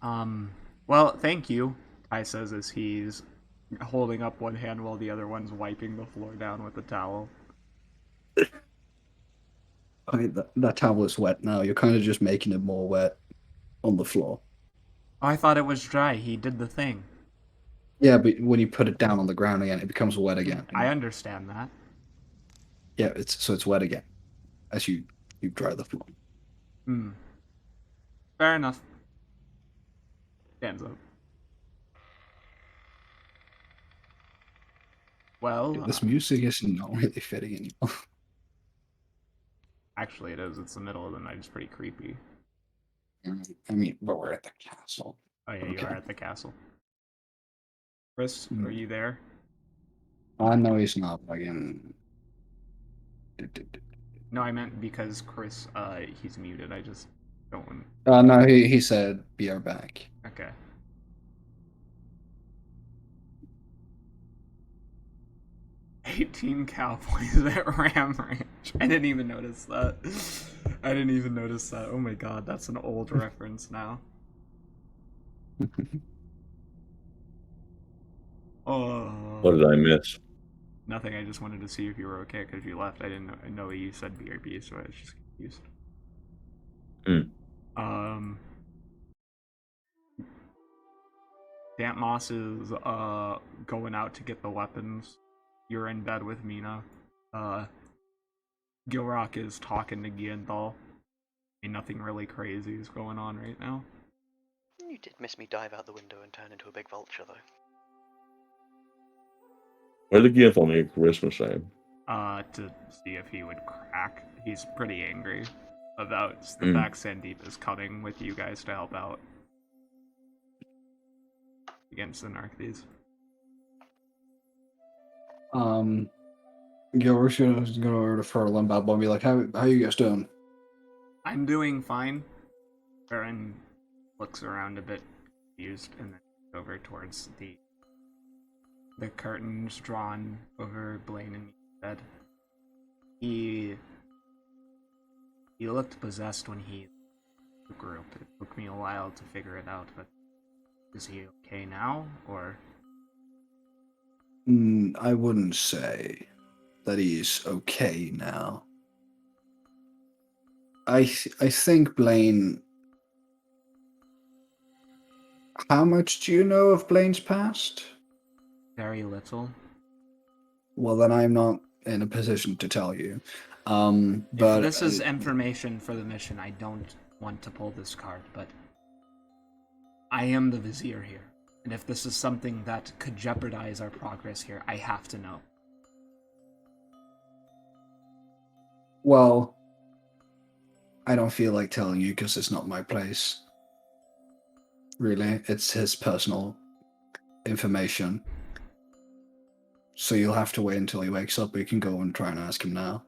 Well, thank you, Ty says as he's holding up one hand while the other one's wiping the floor down with a towel. I mean, that towel is wet now. You're kind of just making it more wet on the floor. Oh, I thought it was dry. He did the thing. Yeah, but when you put it down on the ground again, it becomes wet again. I understand that. Yeah, it's wet again as you dry the floor. Fair enough. Stands up. Well, This music is not really fitting anymore. Actually, it is. It's the middle of the night. It's pretty creepy. I mean, but we're at the castle. Oh yeah, you Okay. are at the castle. Chris, are you there? I know he's not fucking. No, I meant because Chris, he's muted. I just don't want... No, he said be right back. Okay. "18 cowboys at Ram Ranch." I didn't even notice that. Oh my god, that's an old reference now. Oh. What did I miss? Nothing, I just wanted to see if you were okay because you left. I didn't know you said BRB, so I was just confused. Damp Moss is going out to get the weapons. You're in bed with Mina. Gilrock is talking to Gianthal. Nothing really crazy is going on right now. You did miss me dive out the window and turn into a big vulture, though. Where did Gianthal make Christmas time? To see if he would crack. He's pretty angry about the fact Sandeep is coming with you guys to help out against the Narcthes. Gilbert's gonna go over to Ferlin and Bob and be like, how you guys doing? I'm doing fine. Ferrin looks around a bit confused and then over towards the curtains drawn over Blaine and Mia's bed. He looked possessed when he the group. It took me a while to figure it out, but is he okay now, or? I wouldn't say that he's okay now. I think, Blaine... How much do you know of Blaine's past? Very little. Well, then I'm not in a position to tell you. If But this is information for the mission, I don't want to pull this card, but I am the Vizier here. And if this is something that could jeopardize our progress here, I have to know. Well, I don't feel like telling you because it's not my place. Really, it's his personal information. So you'll have to wait until he wakes up. We can go and try and ask him now.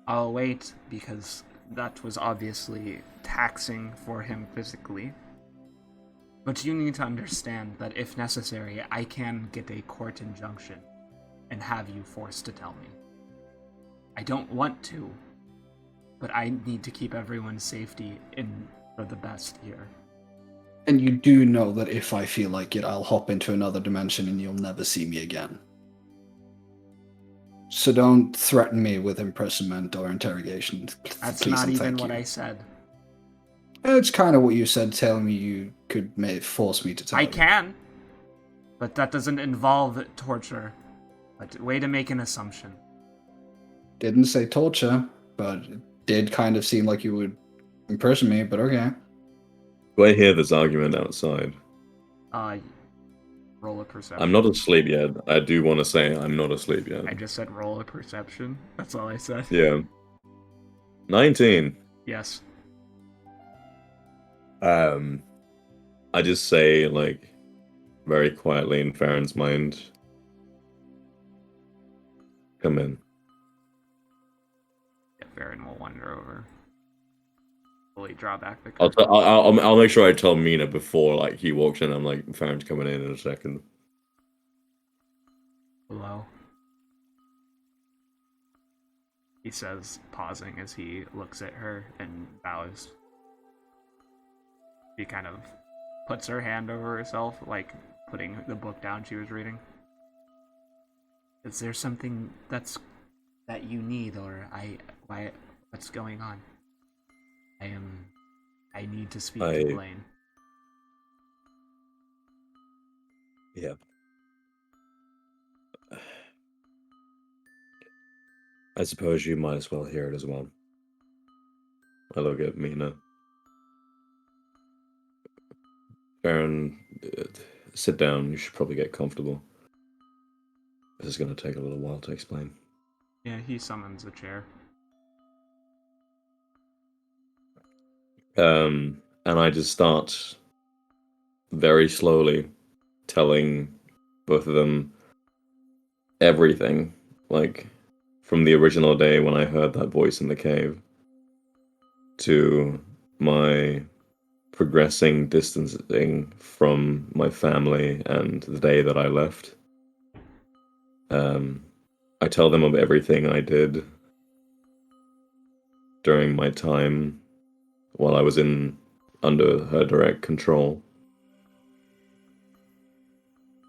I'll wait, because that was obviously taxing for him physically. But you need to understand that if necessary, I can get a court injunction and have you forced to tell me. I don't want to, but I need to keep everyone's safety in for the best here. And you do know that if I feel like it, I'll hop into another dimension and you'll never see me again. So don't threaten me with imprisonment or interrogation. That's Please not and even thank what you. I said. It's kind of what you said, telling me you could force me to tell I you. can, but that doesn't involve torture. But way to make an assumption. Didn't say torture, but it did kind of seem like you would imprison me, but okay. Do I hear this argument outside? Roll a perception. I'm not asleep yet. I do want to say I'm not asleep yet. I just said roll a perception. That's all I said. Yeah. 19. Yes. I just say, like, very quietly in Ferrin's mind, come in. Yeah, Ferrin will wander over. Fully draw back the I'll, curtain. I'll make sure I tell Mina before, like, he walks in. I'm like, Ferrin's coming in a second. Hello. He says, pausing as he looks at her and bows. She kind of puts her hand over herself, like putting the book down she was reading. Is there something that you need, or what's going on? I need to speak to Blaine. Yeah. I suppose you might as well hear it as well. I look at Mina. Ferrin, sit down. You should probably get comfortable. This is going to take a little while to explain. Yeah, he summons a chair. And I just start very slowly telling both of them everything, like from the original day when I heard that voice in the cave to my progressing distancing from my family and the day that I left. I tell them of everything I did during my time while I was under her direct control.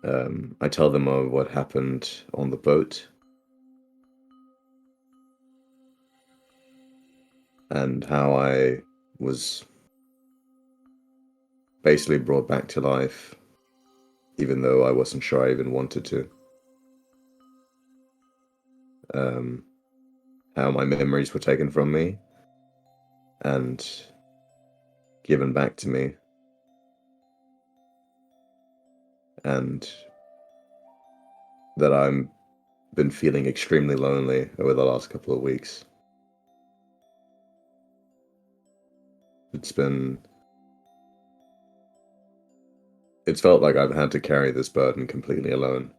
I tell them of what happened on the boat and how I was basically brought back to life, even though I wasn't sure I even wanted to. How my memories were taken from me and given back to me. And that I've been feeling extremely lonely over the last couple of weeks. It's felt like I've had to carry this burden completely alone.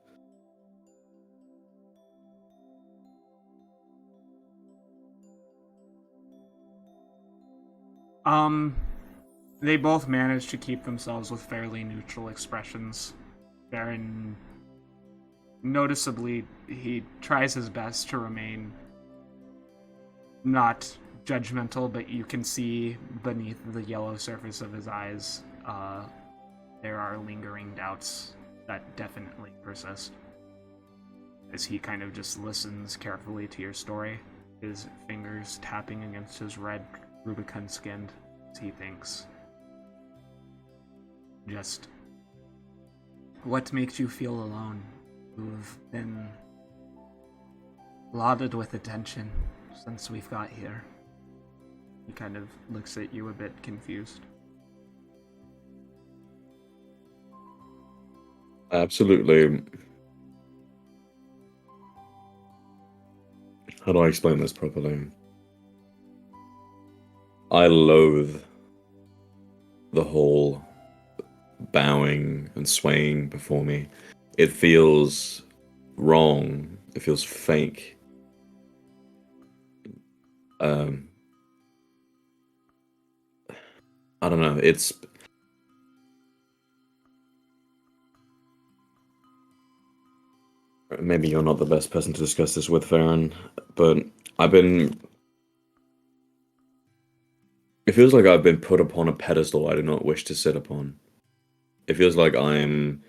They both manage to keep themselves with fairly neutral expressions. Ferrin, noticeably, he tries his best to remain not judgmental, but you can see beneath the yellow surface of his eyes, there are lingering doubts that definitely persist. As he kind of just listens carefully to your story, his fingers tapping against his red rubicund skin as he thinks. Just, what makes you feel alone? You've been lauded with attention since we've got here. He kind of looks at you a bit confused. Absolutely. How do I explain this properly? I loathe the whole bowing and swaying before me. It feels wrong. It feels fake. I don't know. It's maybe you're not the best person to discuss this with, Ferrin, but it feels like I've been put upon a pedestal I do not wish to sit upon. It feels like I'm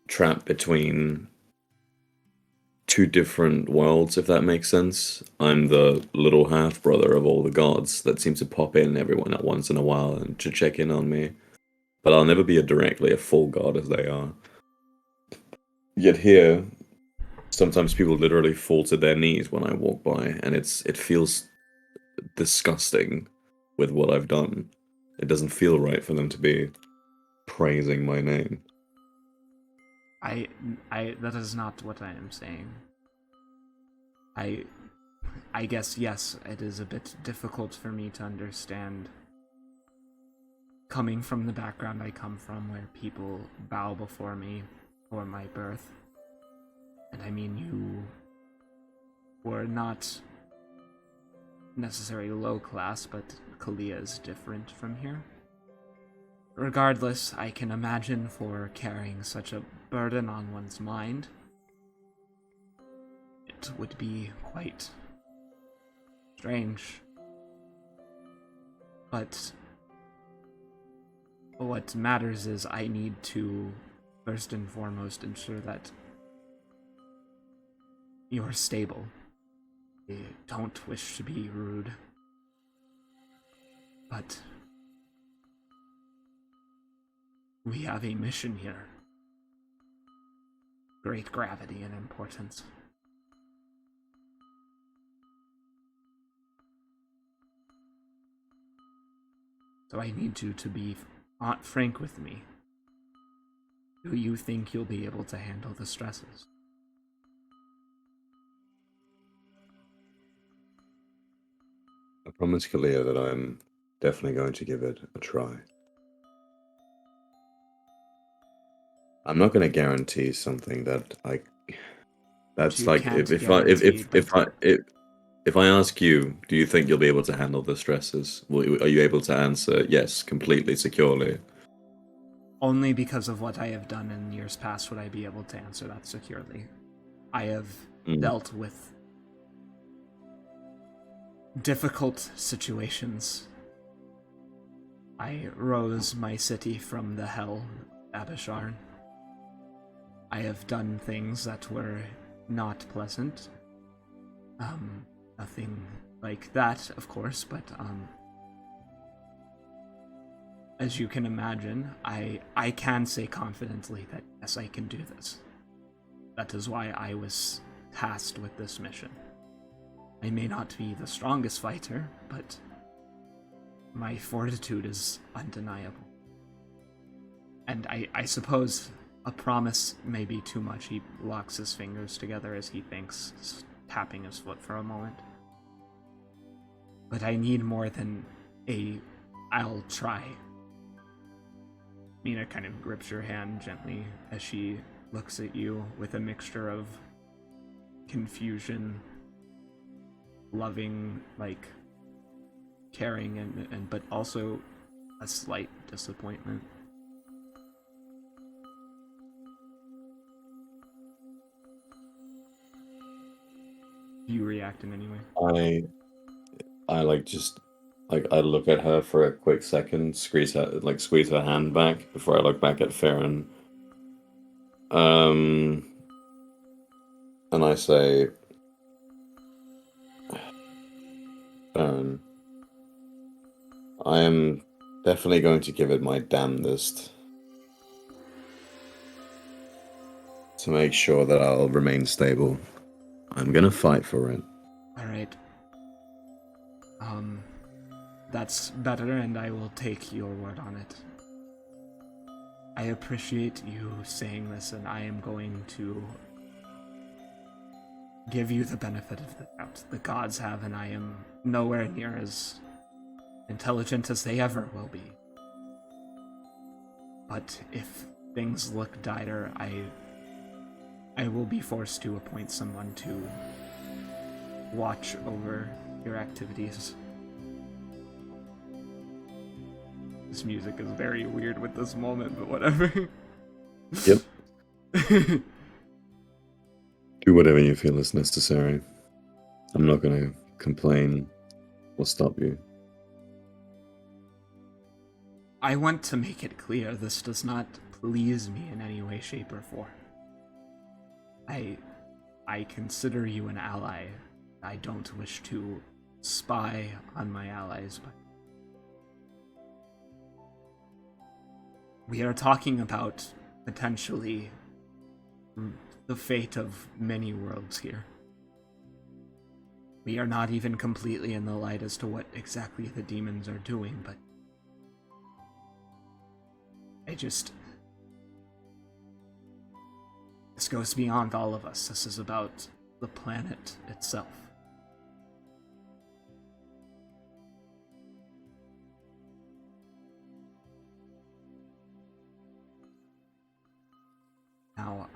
trapped between two different worlds, if that makes sense. I'm the little half-brother of all the gods that seems to pop in everyone at once in a while and to check in on me. But I'll never be directly a full god as they are. Yet here, sometimes people literally fall to their knees when I walk by, and it feels disgusting with what I've done. It doesn't feel right for them to be praising my name. That is not what I am saying. I guess, yes, it is a bit difficult for me to understand, coming from the background I come from, where people bow before me for my birth. And I mean, you were not necessarily low class, but Kaliya is different from here. Regardless, I can imagine for carrying such a burden on one's mind, it would be quite strange. But what matters is I need to, first and foremost, ensure that you're stable. I don't wish to be rude, but we have a mission here. Great gravity and importance. So I need you to be frank with me. Do you think you'll be able to handle the stresses? I promise Kaliya that I'm definitely going to give it a try. I'm not going to guarantee something that that's You like can't if guarantee, but if I ask you, do you think you'll be able to handle the stresses? Are you able to answer yes, completely securely? only because of what I have done in years past would I be able to answer that securely. I have dealt with difficult situations. I rose my city from the hell, Abisharn. I have done things that were not pleasant. Nothing like that, of course, but as you can imagine, I can say confidently that yes, I can do this. That is why I was tasked with this mission. I may not be the strongest fighter, but my fortitude is undeniable. And I suppose a promise may be too much. He locks his fingers together as he thinks, tapping his foot for a moment. But I need more than I'll try. Mina kind of grips your hand gently as she looks at you with a mixture of confusion, loving, like, caring, and but also a slight disappointment. Do you react in any way? I like just like I look at her for a quick second, squeeze her hand back before I look back at Ferrin. And I say, Ferrin, I am definitely going to give it my damnedest to make sure that I'll remain stable. I'm gonna fight for it. Alright. That's better, and I will take your word on it. I appreciate you saying this, and I am going to give you the benefit of the doubt. The gods have, and I am nowhere near as intelligent as they ever will be. But if things look dire, I will be forced to appoint someone to watch over your activities. This music is very weird with this moment, but whatever. Yep. Do whatever you feel is necessary. I'm not going to complain or stop you. I want to make it clear this does not please me in any way, shape, or form. I consider you an ally. I don't wish to spy on my allies, but we are talking about potentially the fate of many worlds here. We are not even completely in the light as to what exactly the demons are doing, but this goes beyond all of us. This is about the planet itself. Now,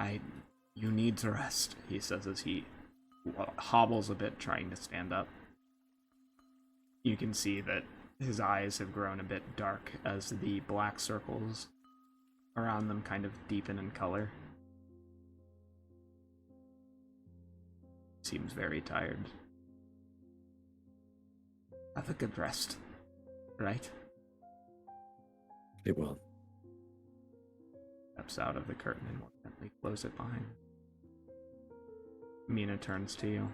you need to rest, he says as he hobbles a bit, trying to stand up. You can see that his eyes have grown a bit dark as the black circles around them kind of deepen in color. Seems very tired. Have a good rest, right? It will. Steps out of the curtain and will gently close it behind. Mina turns to you.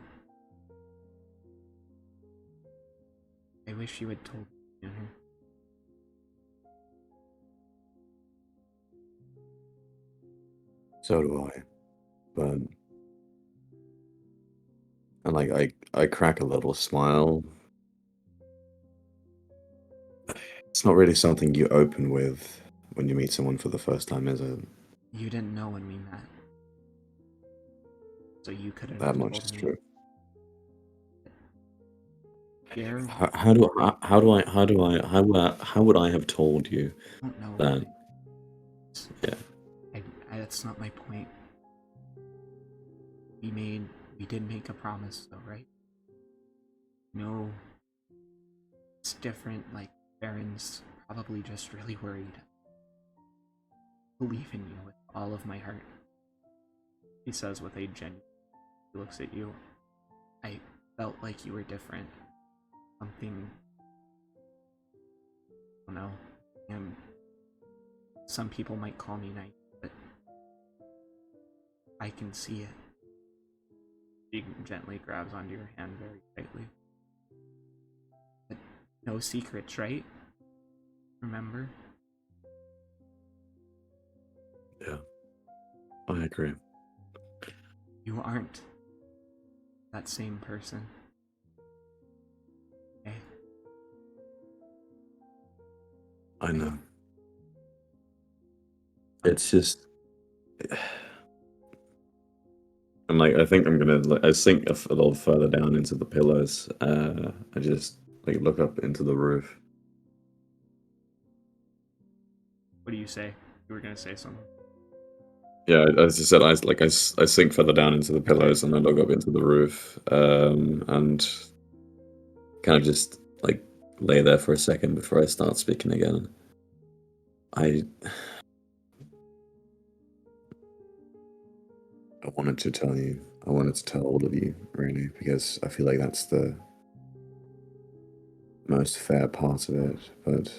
I wish you had told me sooner. So do I. But and like I crack a little smile. It's not really something you open with when you meet someone for the first time, is it? You didn't know when we met, so you could have That told much is me. true. Here, How would I have told you I don't know. that? Yeah. That's not my point. We did make a promise, though, right? No, it's different. Like, Ferrin's probably just really worried. I believe in you with all of my heart, he says with a genuine. He looks at you. I felt like you were different. Something, I don't know. Some people might call me naive, but I can see it. She gently grabs onto your hand very tightly. But no secrets, right? Remember? Yeah. I agree. You aren't that same person. Okay? I know. It's just, and like I think I'm gonna I sink a little further down into the pillows. I just like look up into the roof. What do you say? You were gonna say something. Yeah, as I said, I sink further down into the pillows and I look up into the roof, and kind of just like lay there for a second before I start speaking again. I wanted to tell you. I wanted to tell all of you, really, because I feel like that's the most fair part of it, but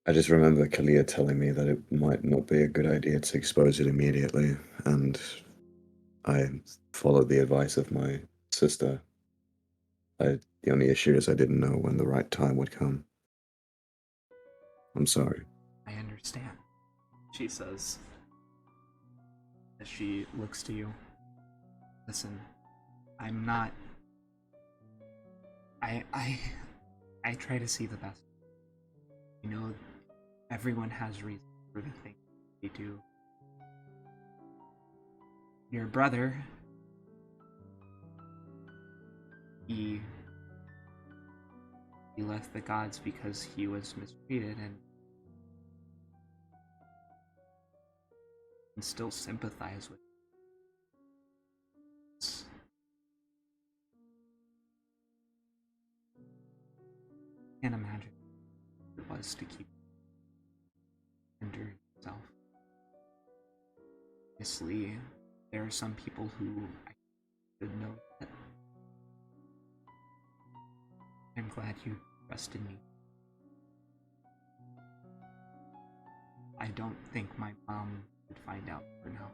I just remember Kaliya telling me that it might not be a good idea to expose it immediately, and I followed the advice of my sister. The only issue is I didn't know when the right time would come. I'm sorry. I understand, she says, as she looks to you. Listen, I'm not... I try to see the best. You know, everyone has reason for the things they do. Your brother, he left the gods because he was mistreated and still sympathize with. Can't imagine what it was to keep enduring himself. Obviously, there are some people who I should know that. I'm glad you trusted me. I don't think my mom would find out for now.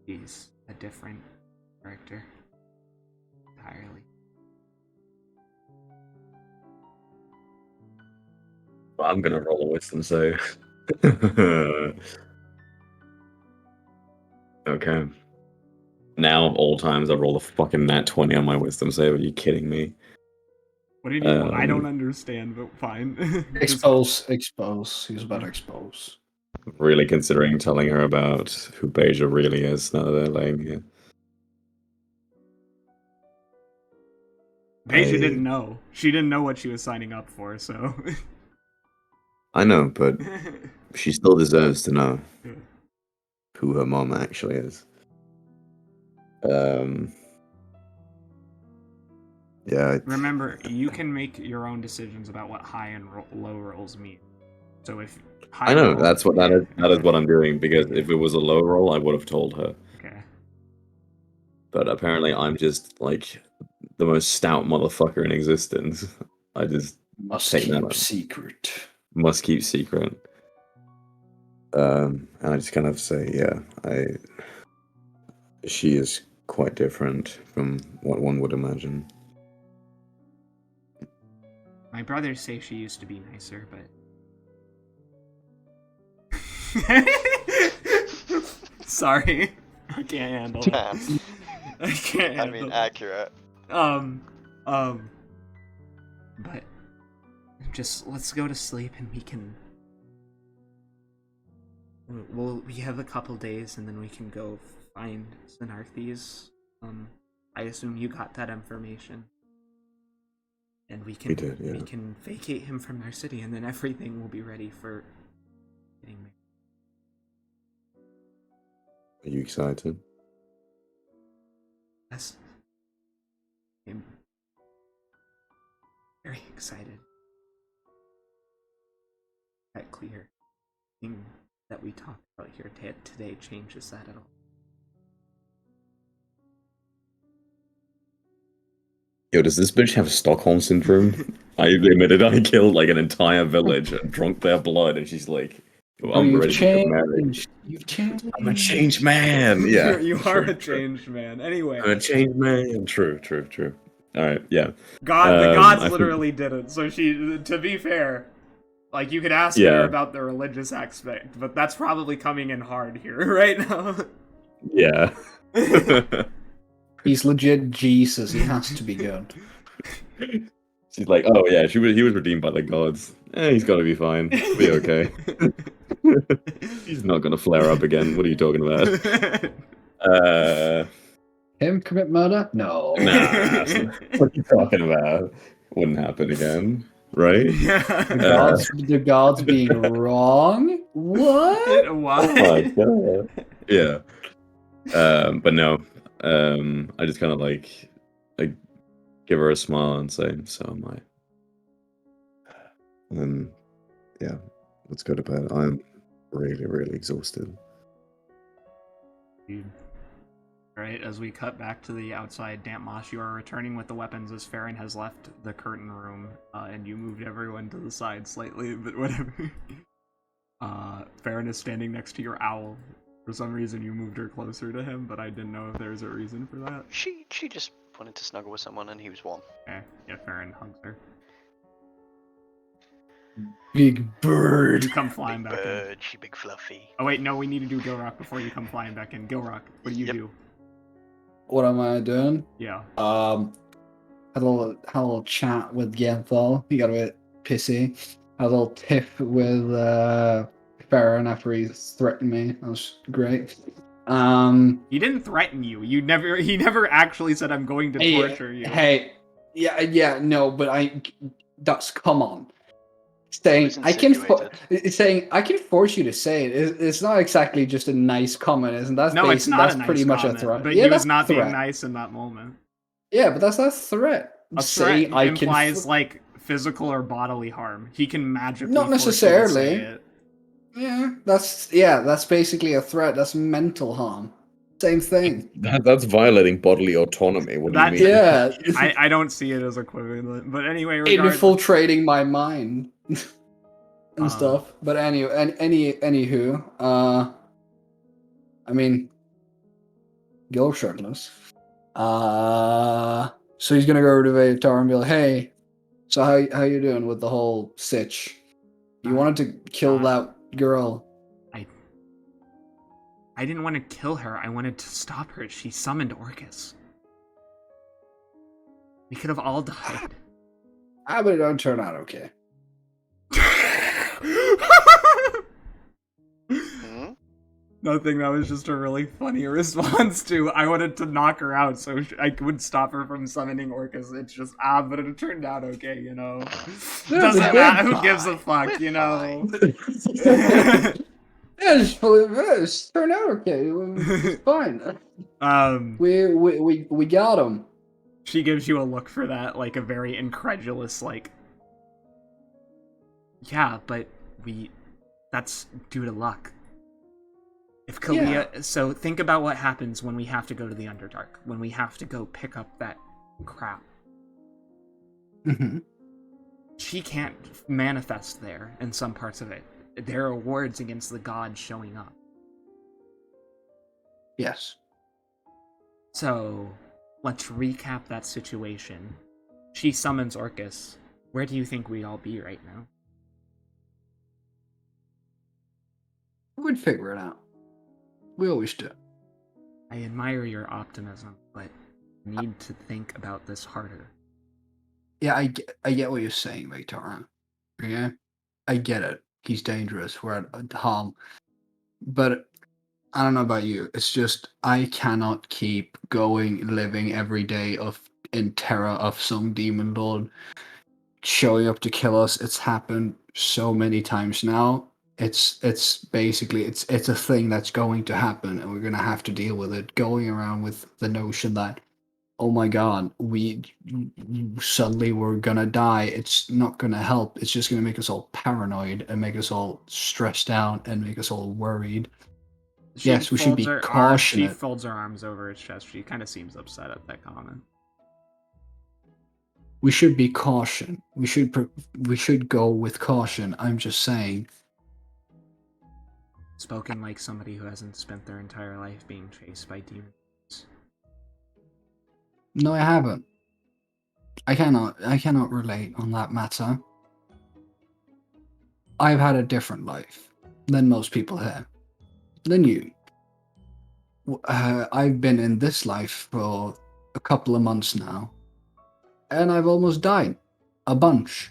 She's a different character entirely. Well, I'm gonna roll a wisdom save. Okay. Now of all times, I roll a fucking nat 20 on my wisdom save. Are you kidding me? What do you mean? I don't understand, but fine. Expose. He's about to expose. Really considering telling her about who Beja really is now that they're laying here. Beja didn't know. She didn't know what she was signing up for, so... I know, but she still deserves to know who her mom actually is. Yeah. Remember, you can make your own decisions about what high and low rolls mean. So if high I know, roll, that's what that is what I'm doing, because if it was a low roll, I would have told her. Okay. But apparently I'm just like the most stout motherfucker in existence. I just Must take that keep on. secret. Must keep secret. And I just kind of say, yeah, she is quite different from what one would imagine. My brothers say she used to be nicer, but... Sorry. I can't handle it. Damn. I can't I handle mean, it. accurate. But just let's go to sleep and we can. We have a couple days and then we can go find Synarthes. I assume you got that information, and we We did, yeah. we can vacate him from our city, and then everything will be ready for getting married. Are you excited? Yes. I'm very excited. That clear thing that we talked about here today changes that at all. Yo, does this bitch have Stockholm syndrome? I admitted I killed like an entire village and drunk their blood, and she's like, well, I'm ready to get married. You've changed. I'm a changed man. Yeah, you are true, a changed man. Anyway, I'm a changed man. True. All right, yeah. the gods I literally did it. So she, to be fair, like you could ask Yeah. her about the religious aspect, but that's probably coming in hard here right now. Yeah. He's legit Jesus. He has to be good. She's like, oh yeah, he was redeemed by the gods. He's got to be fine. Be okay. He's not gonna flare up again. What are you talking about? Him commit murder? No. Nah. What are you talking about? Wouldn't happen again, right? The gods being wrong? What? What? Oh my god. Yeah. But no. I just kind of like give her a smile and say, "So am I." And then, yeah, let's go to bed. I'm really, really exhausted. Alright, as we cut back to the outside damp moss, you are returning with the weapons as Ferrin has left the curtain room, and you moved everyone to the side slightly, but whatever. Ferrin is standing next to your owl. For some reason you moved her closer to him, but I didn't know if there was a reason for that. She just wanted to snuggle with someone, and he was warm. Okay, yeah, Ferrin hugs her. Big bird. You come flying Big back in. bird, she big fluffy. Oh wait, no, we need to do Gilrock before you come flying back in. Gilrock, what do you Yep. do? What am I doing? Yeah. Had a little chat with Genthal. He got a bit pissy. Had a little tiff with Farron after he threatened me. That was great. He didn't threaten you. He never actually said I'm going to torture you. Hey, no, but that's come on. Saying was I can insinuated. saying I can force you to say it. It's not exactly just a nice comment, isn't that? No, it's not that's a nice pretty much comment, a threat. but Yeah, he was that's not a threat. being nice in that moment. Yeah, but that's not a threat. A Saying threat I implies can like physical or bodily harm. He can magically Not force you to necessarily. say it. that's basically a threat. That's mental harm. Same thing. That's violating bodily autonomy. What do you That- mean? Yeah, I don't see it as equivalent, but anyway, regardless. infiltrating my mind and Uh, stuff. But anywho, I mean, Gil shirtless. So he's gonna go over to Vaytara and be like, "Hey, so how you doing with the whole sitch? You wanted to kill that girl." I didn't want to kill her. I wanted to stop her. She summoned Orcus. We could have all died. But it don't turn out okay. Hmm? Nothing. That was just a really funny response to I wanted to knock her out so I would stop her from summoning Orcus. It's just but it turned out okay, you know. Doesn't it matter. did Who gives a fuck, you know? It's turned out okay. It's fine. We got him. She gives you a look for that, like a very incredulous, like, yeah, but that's due to luck. If Kaliya, so think about what happens when we have to go to the Underdark, when we have to go pick up that crap. Mm-hmm. She can't manifest there in some parts of it. There are wards against the gods showing up. Yes. So, let's recap that situation. She summons Orcus. Where do you think we'd all be right now? We'd figure it out. We always do. I admire your optimism, but you need to think about this harder. Yeah, I get what you're saying, Vaytara. Yeah, I get it. He's dangerous. We're at harm. But I don't know about you. It's just I cannot keep living every day in terror of some demon lord showing up to kill us. It's happened so many times now. It's basically it's a thing that's going to happen, and we're gonna have to deal with it. Going around with the notion that, oh my god, we're gonna die. It's not gonna help. It's just gonna make us all paranoid and make us all stressed out and make us all worried. Yes, we should be cautious. She folds her arms over his chest. She kind of seems upset at that comment. We should be caution. We should go with caution. I'm just saying. Spoken like somebody who hasn't spent their entire life being chased by demons. No, I haven't. I cannot relate on that matter. I've had a different life than most people here. Than you. I've been in this life for a couple of months now, and I've almost died. A bunch.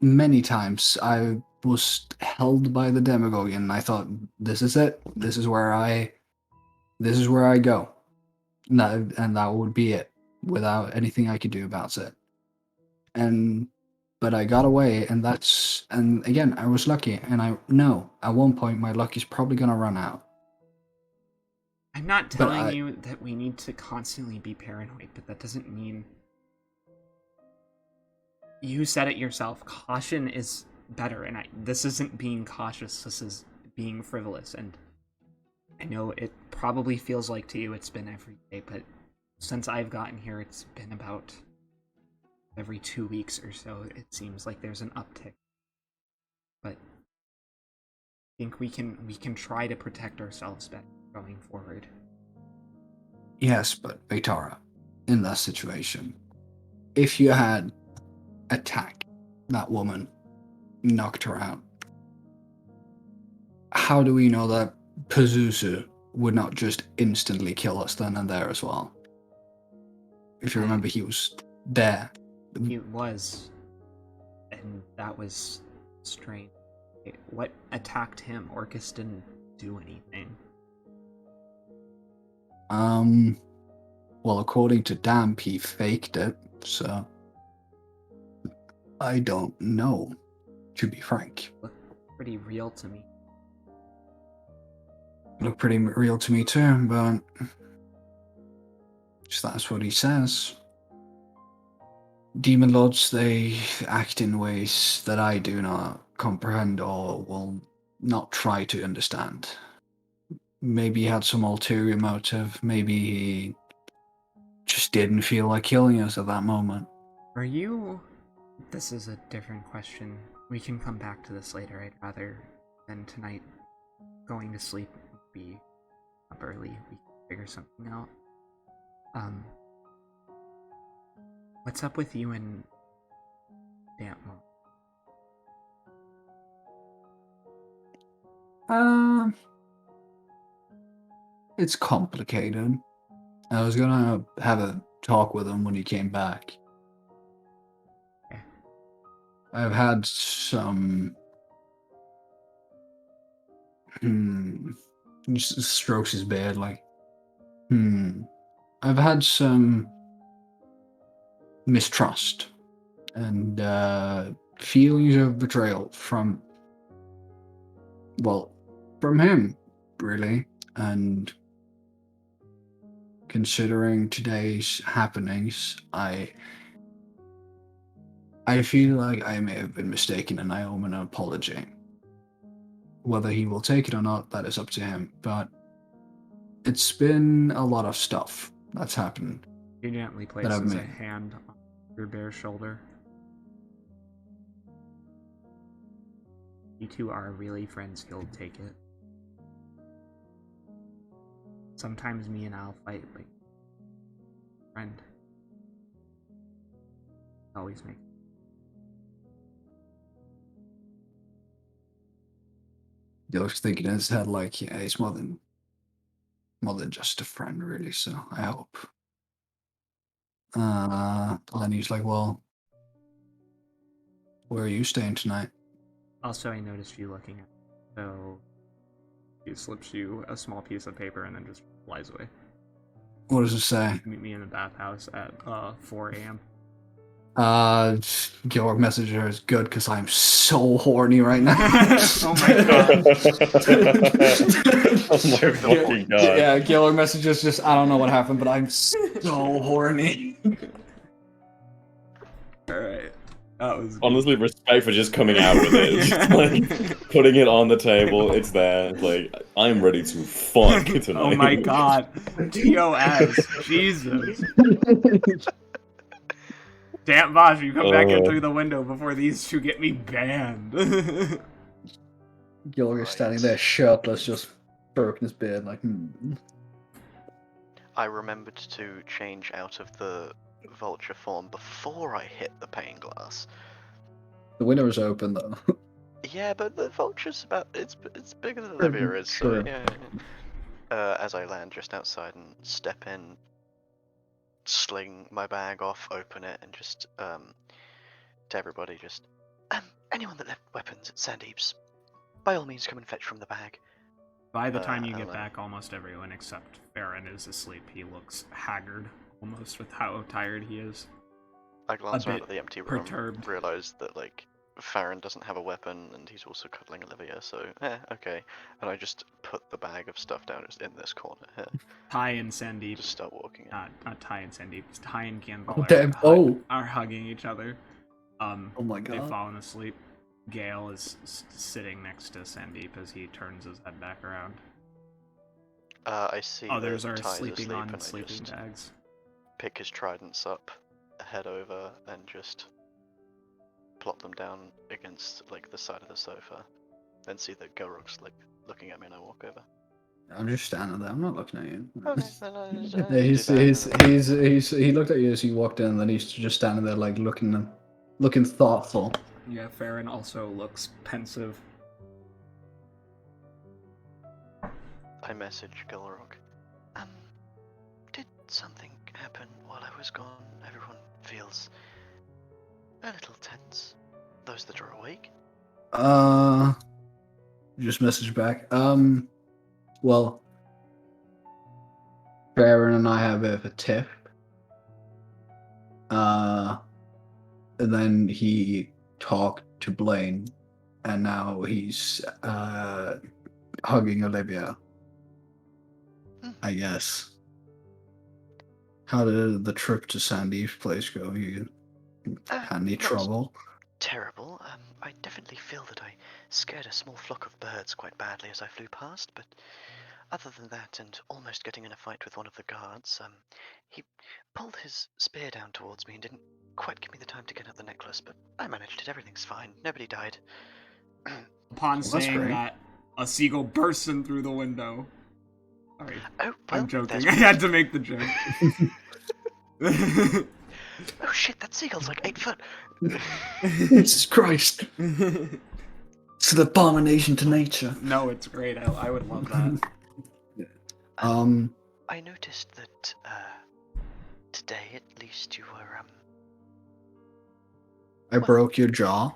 Many times I was held by the demagogue, and I thought, this is it. This is where I go. And that would be it, without anything I could do about it. But I got away, and again, I was lucky, and I know at one point my luck is probably gonna run out. I'm not telling you that we need to constantly be paranoid, but that doesn't mean... You said it yourself, caution is better, and this isn't being cautious, this is being frivolous, and I know it probably feels like to you it's been every day, but since I've gotten here, it's been about every 2 weeks or so. It seems like there's an uptick. But I think we can try to protect ourselves better going forward. Yes, but Vaytara, in that situation, if you had attacked that woman, knocked her out, how do we know that Pazuzu would not just instantly kill us then and there as well? If you remember, he was there. He was, and that was strange. What attacked him? Orcus didn't do anything. Well, according to Damp, he faked it, so I don't know, to be frank. Looked pretty real to me. Looked pretty real to me too, but that's what he says. Demon Lords, they act in ways that I do not comprehend or will not try to understand. Maybe he had some ulterior motive, maybe he just didn't feel like killing us at that moment. Are you... This is a different question. We can come back to this later. I'd rather than tonight going to sleep be up early. We can figure something out. What's up with you and Damp Mom? It's complicated. I was gonna have a talk with him when he came back. Okay. I've had some... He just strokes his beard like... I've had some mistrust and feelings of betrayal from him, really. And considering today's happenings, I feel like I may have been mistaken and I owe him an apology. Whether he will take it or not, that is up to him, but it's been a lot of stuff that's happened. He gently places a hand on your bare shoulder. You two are really friends, he'll take it. Sometimes me and I'll fight, but friend always makes. Gilrock's thinking in his head like, yeah, he's more than just a friend, really, so I hope. And he's like, well, where are you staying tonight? Also, I noticed you looking at it, so he slips you a small piece of paper and then just flies away. What does it say? Meet me in the bathhouse at 4 a.m. Gilrock messenger is good because I'm so horny right now. Oh my god. Oh my fucking god. Yeah, Gilrock messenger's just, I don't know what happened, but I'm so horny. Alright. That was good. Honestly, respect for just coming out with it. Just, like, putting it on the table, it's there. It's like, I'm ready to fuck tonight. Oh my god. TOS. Jesus. Damn, Vaj, you come back in through the window before these two get me banned. Gilrock's standing there shirtless, just stroking his beard like, I remembered to change out of the vulture form before I hit the pane glass. The window is open though. Yeah, but the vulture's about it's bigger than Olivia is, so True. yeah. As I land just outside and step in, sling my bag off, open it, and just to everybody, just anyone that left weapons at Sandeep's, by all means come and fetch from the bag. By the time you get back, almost everyone except Ferrin is asleep. He looks haggard, almost, with how tired he is. I glance A around bit at the empty room, perturbed. realize that like Ferrin doesn't have a weapon, and he's also cuddling Olivia, so okay. And I just put the bag of stuff down just in this corner here. Ty and Sandeep, Just start walking. not Ty and Sandeep, Ty and Campbell Oh, damn. are hugging each other. Oh my They've god. fallen asleep. Gale is sitting next to Sandeep as he turns his head back around. I see. Others that are Ty's sleeping asleep, on and I sleeping just bags. pick his tridents up, head over, and just plop them down against like the side of the sofa. Then see that Gilrock's like looking at me, and I walk over. I'm just standing there. I'm not looking at you. Okay, then I just, Yeah, do that, he looked at you as you walked in, and then he's just standing there like looking thoughtful. Yeah, Ferrin also looks pensive. I message Gilrock. Did something happen while I was gone? Everyone feels a little tense. Those that are awake. Just message back. Well, Farron and I have a bit of a tiff. And then he talked to Blaine, and now he's hugging Olivia. I guess. How did the trip to Sandeep's place go? You had any Not trouble? terrible. I definitely feel that I scared a small flock of birds quite badly as I flew past, but other than that, and almost getting in a fight with one of the guards, he pulled his spear down towards me and didn't quite give me the time to get out the necklace, but I managed it. Everything's fine. Nobody died. Upon that's saying great. that, a seagull bursts in through the window. Sorry, Oh, well, I'm joking. there's I had to make the joke. Oh shit, that seagull's like 8 foot. Jesus Christ! It's an abomination to nature. No, it's great. I would love that. I noticed that today at least you were I broke your jaw.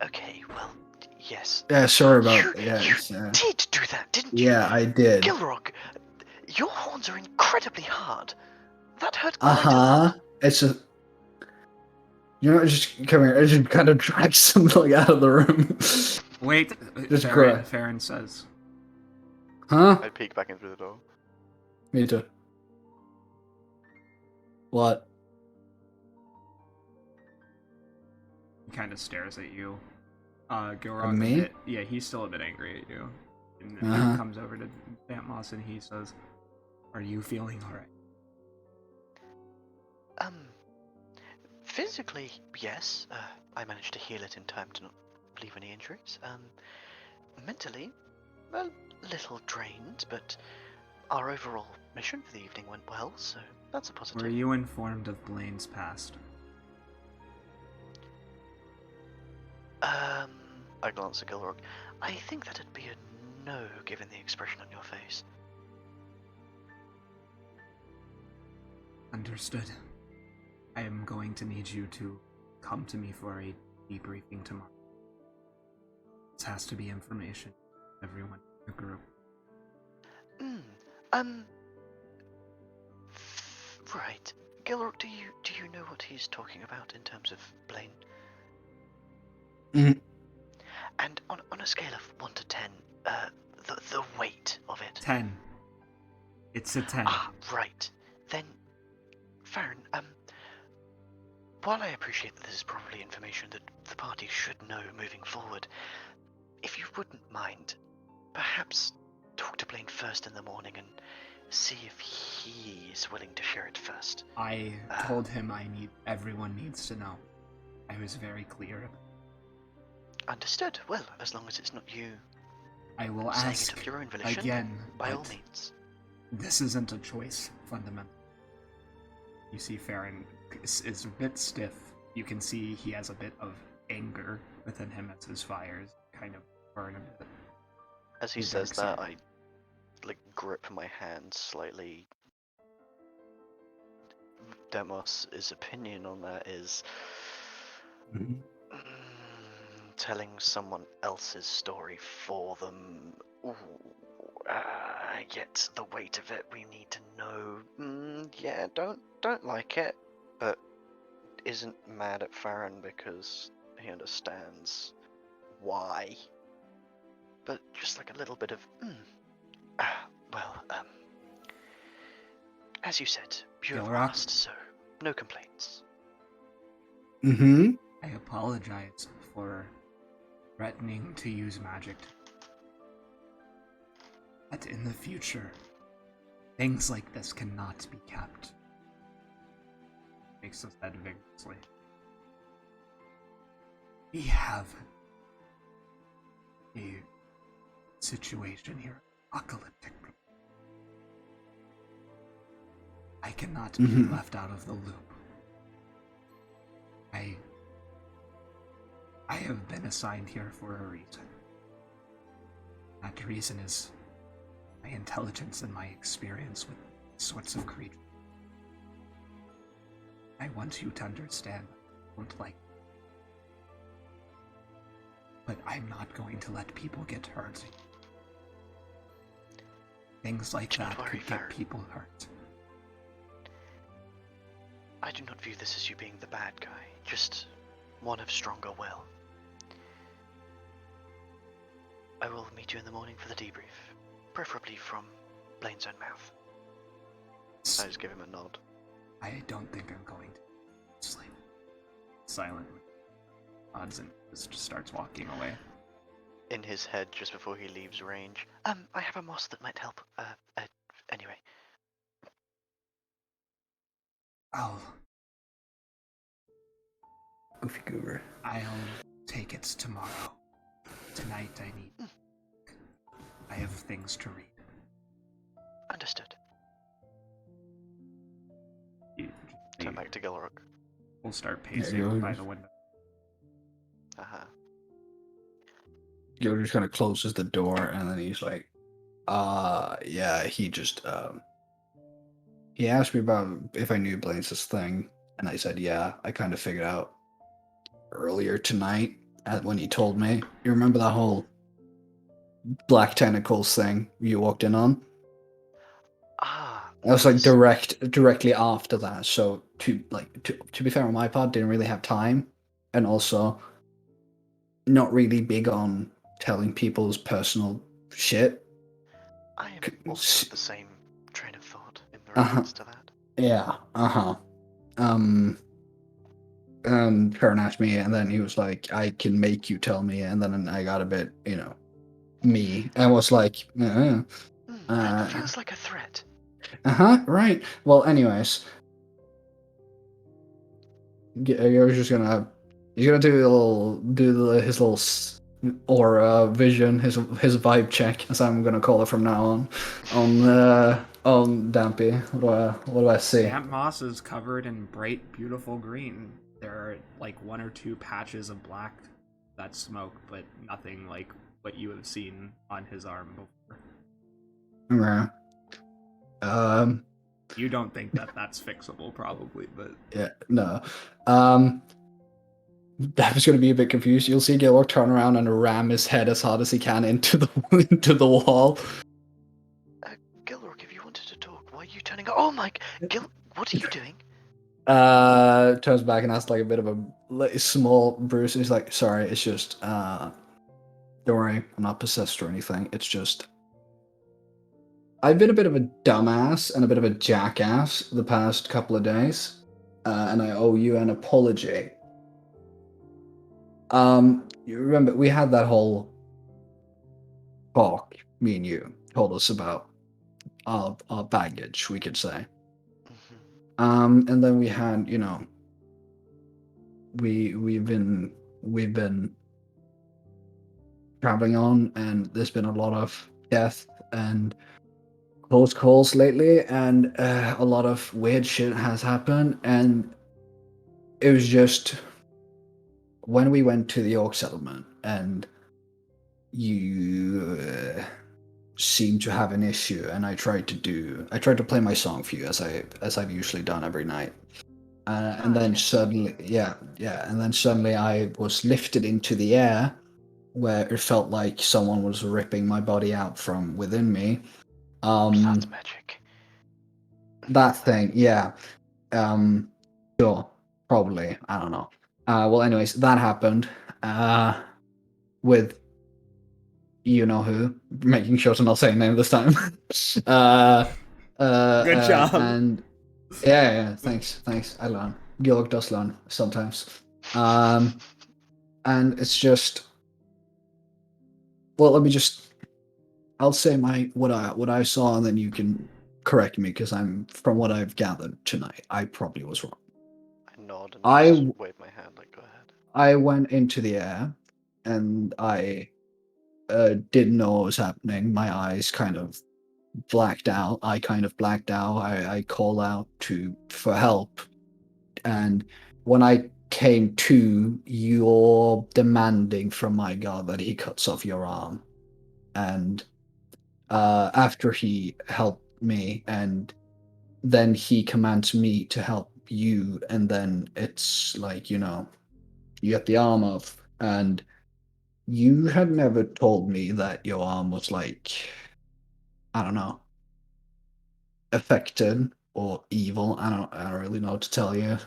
okay, well, yes. Yeah, sorry about You did do that, didn't you? Yeah, I did. Gilrock, your horns are incredibly hard. That hurt quite a lot. It's a. You know, just come here. I just kind of drag something out of the room. Wait, Just cry. Ferrin says. Huh? I peek back in through the door. Me too. What? He kind of stares at you. Gilrock, me? Yeah, he's still a bit angry at you. And he comes over to Bantmoss and he says, "Are you feeling alright?" Physically, yes. I managed to heal it in time to not leave any injuries. Mentally, a little drained, but our overall mission for the evening went well, so that's a positive. Were you informed of Blaine's past? I glance at Gilrock. I think that'd be a no, given the expression on your face. Understood. I am going to need you to come to me for a debriefing tomorrow. This has to be information everyone in the group. Right. Gilrock, do you know what he's talking about in terms of Blaine? And on a scale of 1 to 10, the weight of it. 10. It's a 10. Ah, right. Then, Ferrin, while I appreciate that this is probably information that the party should know moving forward, if you wouldn't mind, perhaps talk to Blaine first in the morning and see if he is willing to share it first. I told him everyone needs to know. I was very clear. Understood. Well, as long as it's not you I will saying ask it of your own volition, again, by all but means. this isn't a choice, fundamentally. You see Ferrin is a bit stiff. You can see he has a bit of anger within him as his fires kind of burn a bit. As he says that, I grip my hand slightly. Demos' opinion on that is telling someone else's story for them. Yet the weight of it, we need to know. Yeah, don't like it, but isn't mad at Ferrin because he understands why. But just like a little bit of, well, as you said, pure Gilrock? past, so no complaints. Mm-hmm. I apologize for threatening to use magic. But in the future, things like this cannot be kept. Makes his head vigorously. We have a situation here, apocalyptic. I cannot be left out of the loop. I have been assigned here for a reason. That reason is my intelligence and my experience with these sorts of creatures. I want you to understand I don't like it. But I'm not going to let people get hurt. Things like Do not that worry, could get Ferrin. people hurt. I do not view this as you being the bad guy, just one of stronger will. I will meet you in the morning for the debrief, preferably from Blaine's own mouth. I just give him a nod. I don't think I'm going to sleep. Silently. Nods and just starts walking away. In his head, just before he leaves range, I have a moss that might help. Anyway. I'll Goofy goober. take it tomorrow. Tonight I have things to read. Understood. He Turn back to Gilrock. will start Yeah, pacing you'll by just- the window. Gilrock just kind of closes the door, and then he's like, yeah, he just, he asked me about if I knew Blaine's thing, and I said, yeah, I kind of figured out earlier tonight when he told me. You remember that whole black tentacles thing you walked in on? That was like directly after that. So to be fair on my part, didn't really have time, and also not really big on telling people's personal shit. I am also of the same train of thought in Uh-huh. regards to that. Yeah. Ferrin asked me, and then he was like, "I can make you tell me," and then I got a bit, me, and was like, That feels like a threat. right. Well, anyways, you're just he's gonna his little aura vision, his vibe check, as I'm gonna call it from now on Dampy. What do I see? Damp moss is covered in bright, beautiful green. There are like one or two patches of black that smoke, but nothing like what you have seen on his arm before. Okay. You don't think that that's fixable, probably, but Yeah, no. That was going to be a bit confused. You'll see Gilrock turn around and ram his head as hard as he can into the wall. Gilrock, if you wanted to talk, why are you turning? Oh my, what are you doing? Turns back and has like a bit of a small bruise. He's like, "Sorry, it's just don't worry, I'm not possessed or anything. It's just I've been a bit of a dumbass and a bit of a jackass the past couple of days, and I owe you an apology." You remember we had that whole talk, me and you told us about our baggage, we could say. And then we had, we've been traveling on, and there's been a lot of death and close calls lately, and a lot of weird shit has happened, and it was just when we went to the Orc settlement, and you seemed to have an issue, and I tried to play my song for you as I've usually done every night. And then suddenly, and then suddenly I was lifted into the air, where it felt like someone was ripping my body out from within me. Blood magic. That thing, yeah. Sure, probably. I don't know. Well, anyways, that happened. With you know who, making sure to not say name this time. Good job. And yeah, thanks. I learn. Gilrock does learn sometimes. And it's just, well, I'll say what I saw, and then you can correct me, because from what I've gathered tonight, I probably was wrong. I nod and I just wave my hand like, go ahead. I went into the air, and I didn't know what was happening. My eyes kind of blacked out. I kind of blacked out. I call out for help, and when I came to, you're demanding from my god that he cuts off your arm, and after he helped me, and then he commands me to help you, and then it's like, you get the arm off, and you had never told me that your arm was like, I don't know, affected or evil. I don't really know what to tell you.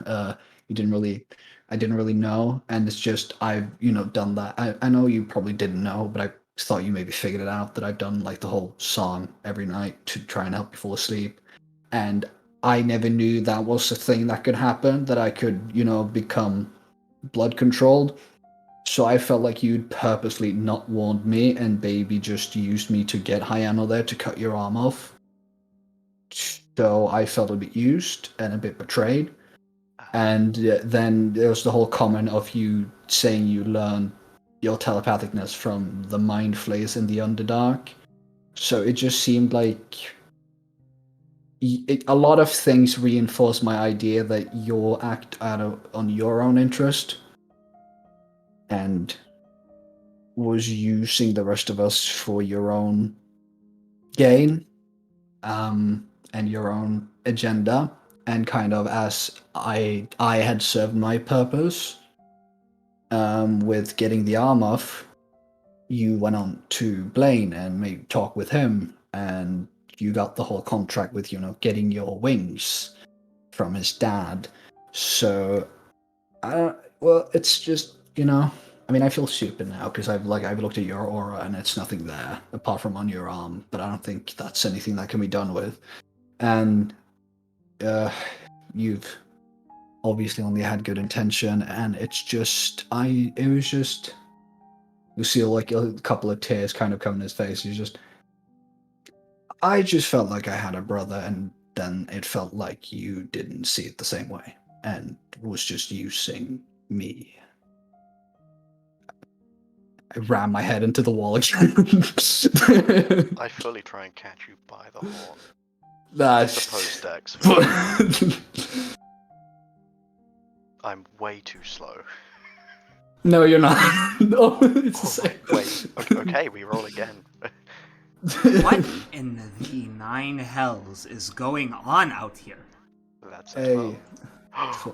You didn't really I didn't really know, and it's just I've, done that. I know you probably didn't know, but I thought you maybe figured it out that I've done like the whole song every night to try and help you fall asleep. And I never knew that was a thing that could happen, that I could, become blood controlled. So I felt like you'd purposely not warned me, and baby just used me to get Hyano there to cut your arm off. So I felt a bit used and a bit betrayed. And then there was the whole comment of you saying you learned your telepathicness from the mind flayers in the Underdark. So it just seemed like a lot of things reinforced my idea that you act on your own interest and was using the rest of us for your own gain, and your own agenda. And kind of as I had served my purpose with getting the arm off, you went on to Blaine and made talk with him, and you got the whole contract with, getting your wings from his dad. So, well, it's just, I feel stupid now because I've looked at your aura and it's nothing there apart from on your arm, but I don't think that's anything that can be done with. And you've obviously only had good intention, and it's just you see like a couple of tears kind of come in his face. I just felt like I had a brother, and then it felt like you didn't see it the same way and was just using me. I ran my head into the wall again. I fully try and catch you by the horn. That's Suppose Dex. I'm way too slow. No, you're not. No, it's the same. Wait, okay, we roll again. What in the nine hells is going on out here? That's Hey. 12.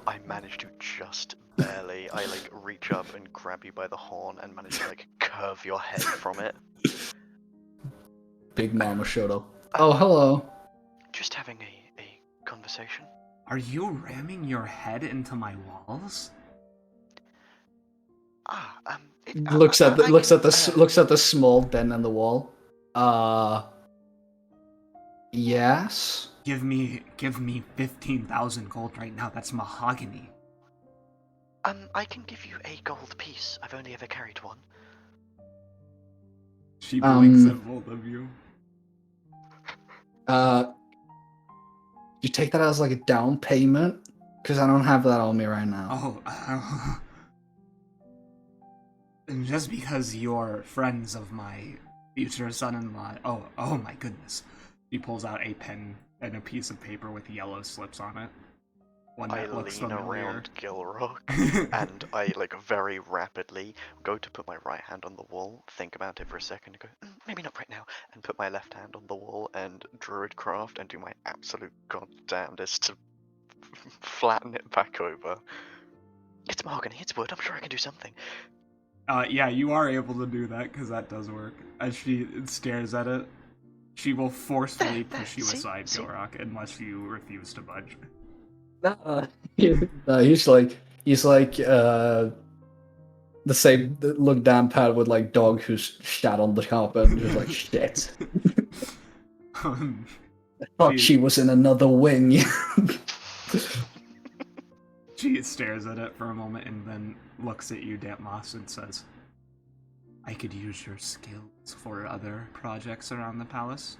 I managed to just barely. I reach up and grab you by the horn and manage to curve your head from it. Big Mama showed up. Oh, hello. Just having a conversation. Are you ramming your head into my walls? Looks at the small dent in the wall. Yes. Give me 15,000 gold right now. That's mahogany. I can give you a gold piece. I've only ever carried one. She blinks at both of you. You take that as like a down payment? Because I don't have that on me right now. Oh, just because you're friends of my future son-in-law. Oh my goodness. He pulls out a pen and a piece of paper with yellow slips on it. One that looks lean familiar. around Gilrock and I very rapidly go to put my right hand on the wall, think about it for a second, and go, maybe not right now, and put my left hand on the wall and druidcraft and do my absolute goddamnedest to flatten it back over. It's mahogany, it's wood, I'm sure I can do something. Yeah, you are able to do that, because that does work. As she stares at it, she will forcefully push you aside, Gilrock, unless you refuse to budge. He's like, he's like the same look down pad with like dog who's shat on the carpet and just like shit. Thought she was in another wing. She stares at it for a moment and then looks at you, Dantmoss, and says, I could use your skills for other projects around the palace.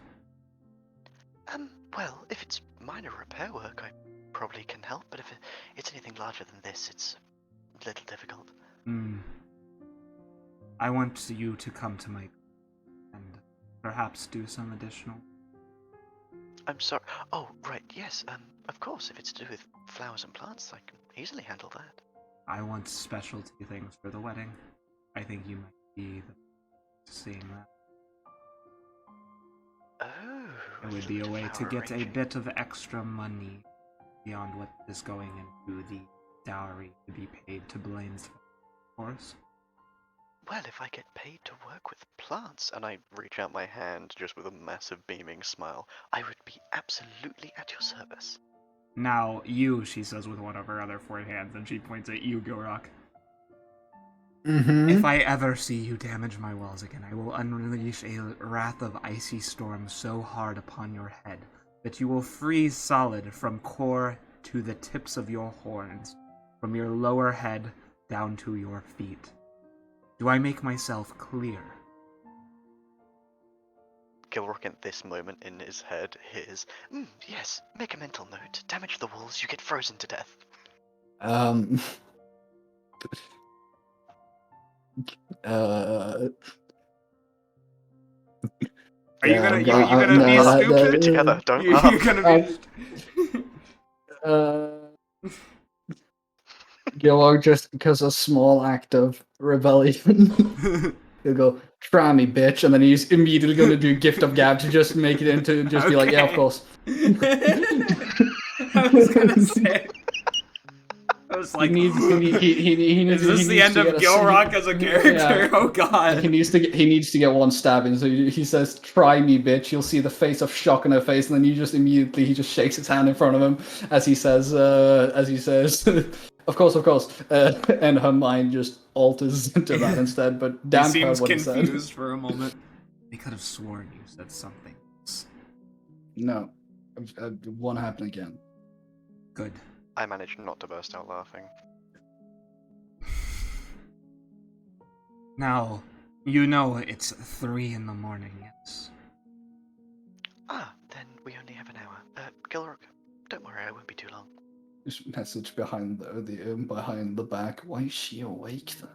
Well, if it's minor repair work, I probably can help, but if it's anything larger than this, it's a little difficult. I want you to come to my and perhaps do some additional. I'm sorry. Oh, right, yes, of course, if it's to do with flowers and plants, I can easily handle that. I want specialty things for the wedding. I think you might be seeing that. Oh. It would be a way to get a bit of extra money beyond what is going into the dowry to be paid to Blaine's, of course. Well, if I get paid to work with plants, and I reach out my hand just with a massive beaming smile, I would be absolutely at your service. Now, you, she says with one of her other 4 hands, and she points at you, Gilrock. Mm-hmm. If I ever see you damage my walls again, I will unleash a wrath of icy storm so hard upon your head that you will freeze solid from core to the tips of your horns, from your lower head down to your feet. Do I make myself clear? Gilrock at this moment in his head hears, yes, make a mental note. Damage the walls, you get frozen to death. Are you gonna be stupid? Keep it together, don't You're laugh. gonna be... Gilrock, just because a small act of rebellion, he'll go, try me, bitch, and then he's immediately going to do Gift of Gab to just make it into, just be like, yeah, of course. I was gonna say... I was like, he needs, is this the end of Gilrock as a character? Yeah. Oh god. He needs to get one stab in, so he says, try me, bitch. You'll see the face of shock on her face, and then he just shakes his hand in front of him as he says, of course, and her mind just alters into that instead, but damn, he seems what confused he said. for a moment. They could have sworn you said something else. No, it won't happen again. Good. I managed not to burst out laughing. Now, you know it's 3 in the morning, yes? Ah, then we only have an hour. Gilrock, don't worry, I won't be too long. This message behind behind the back. Why is she awake then?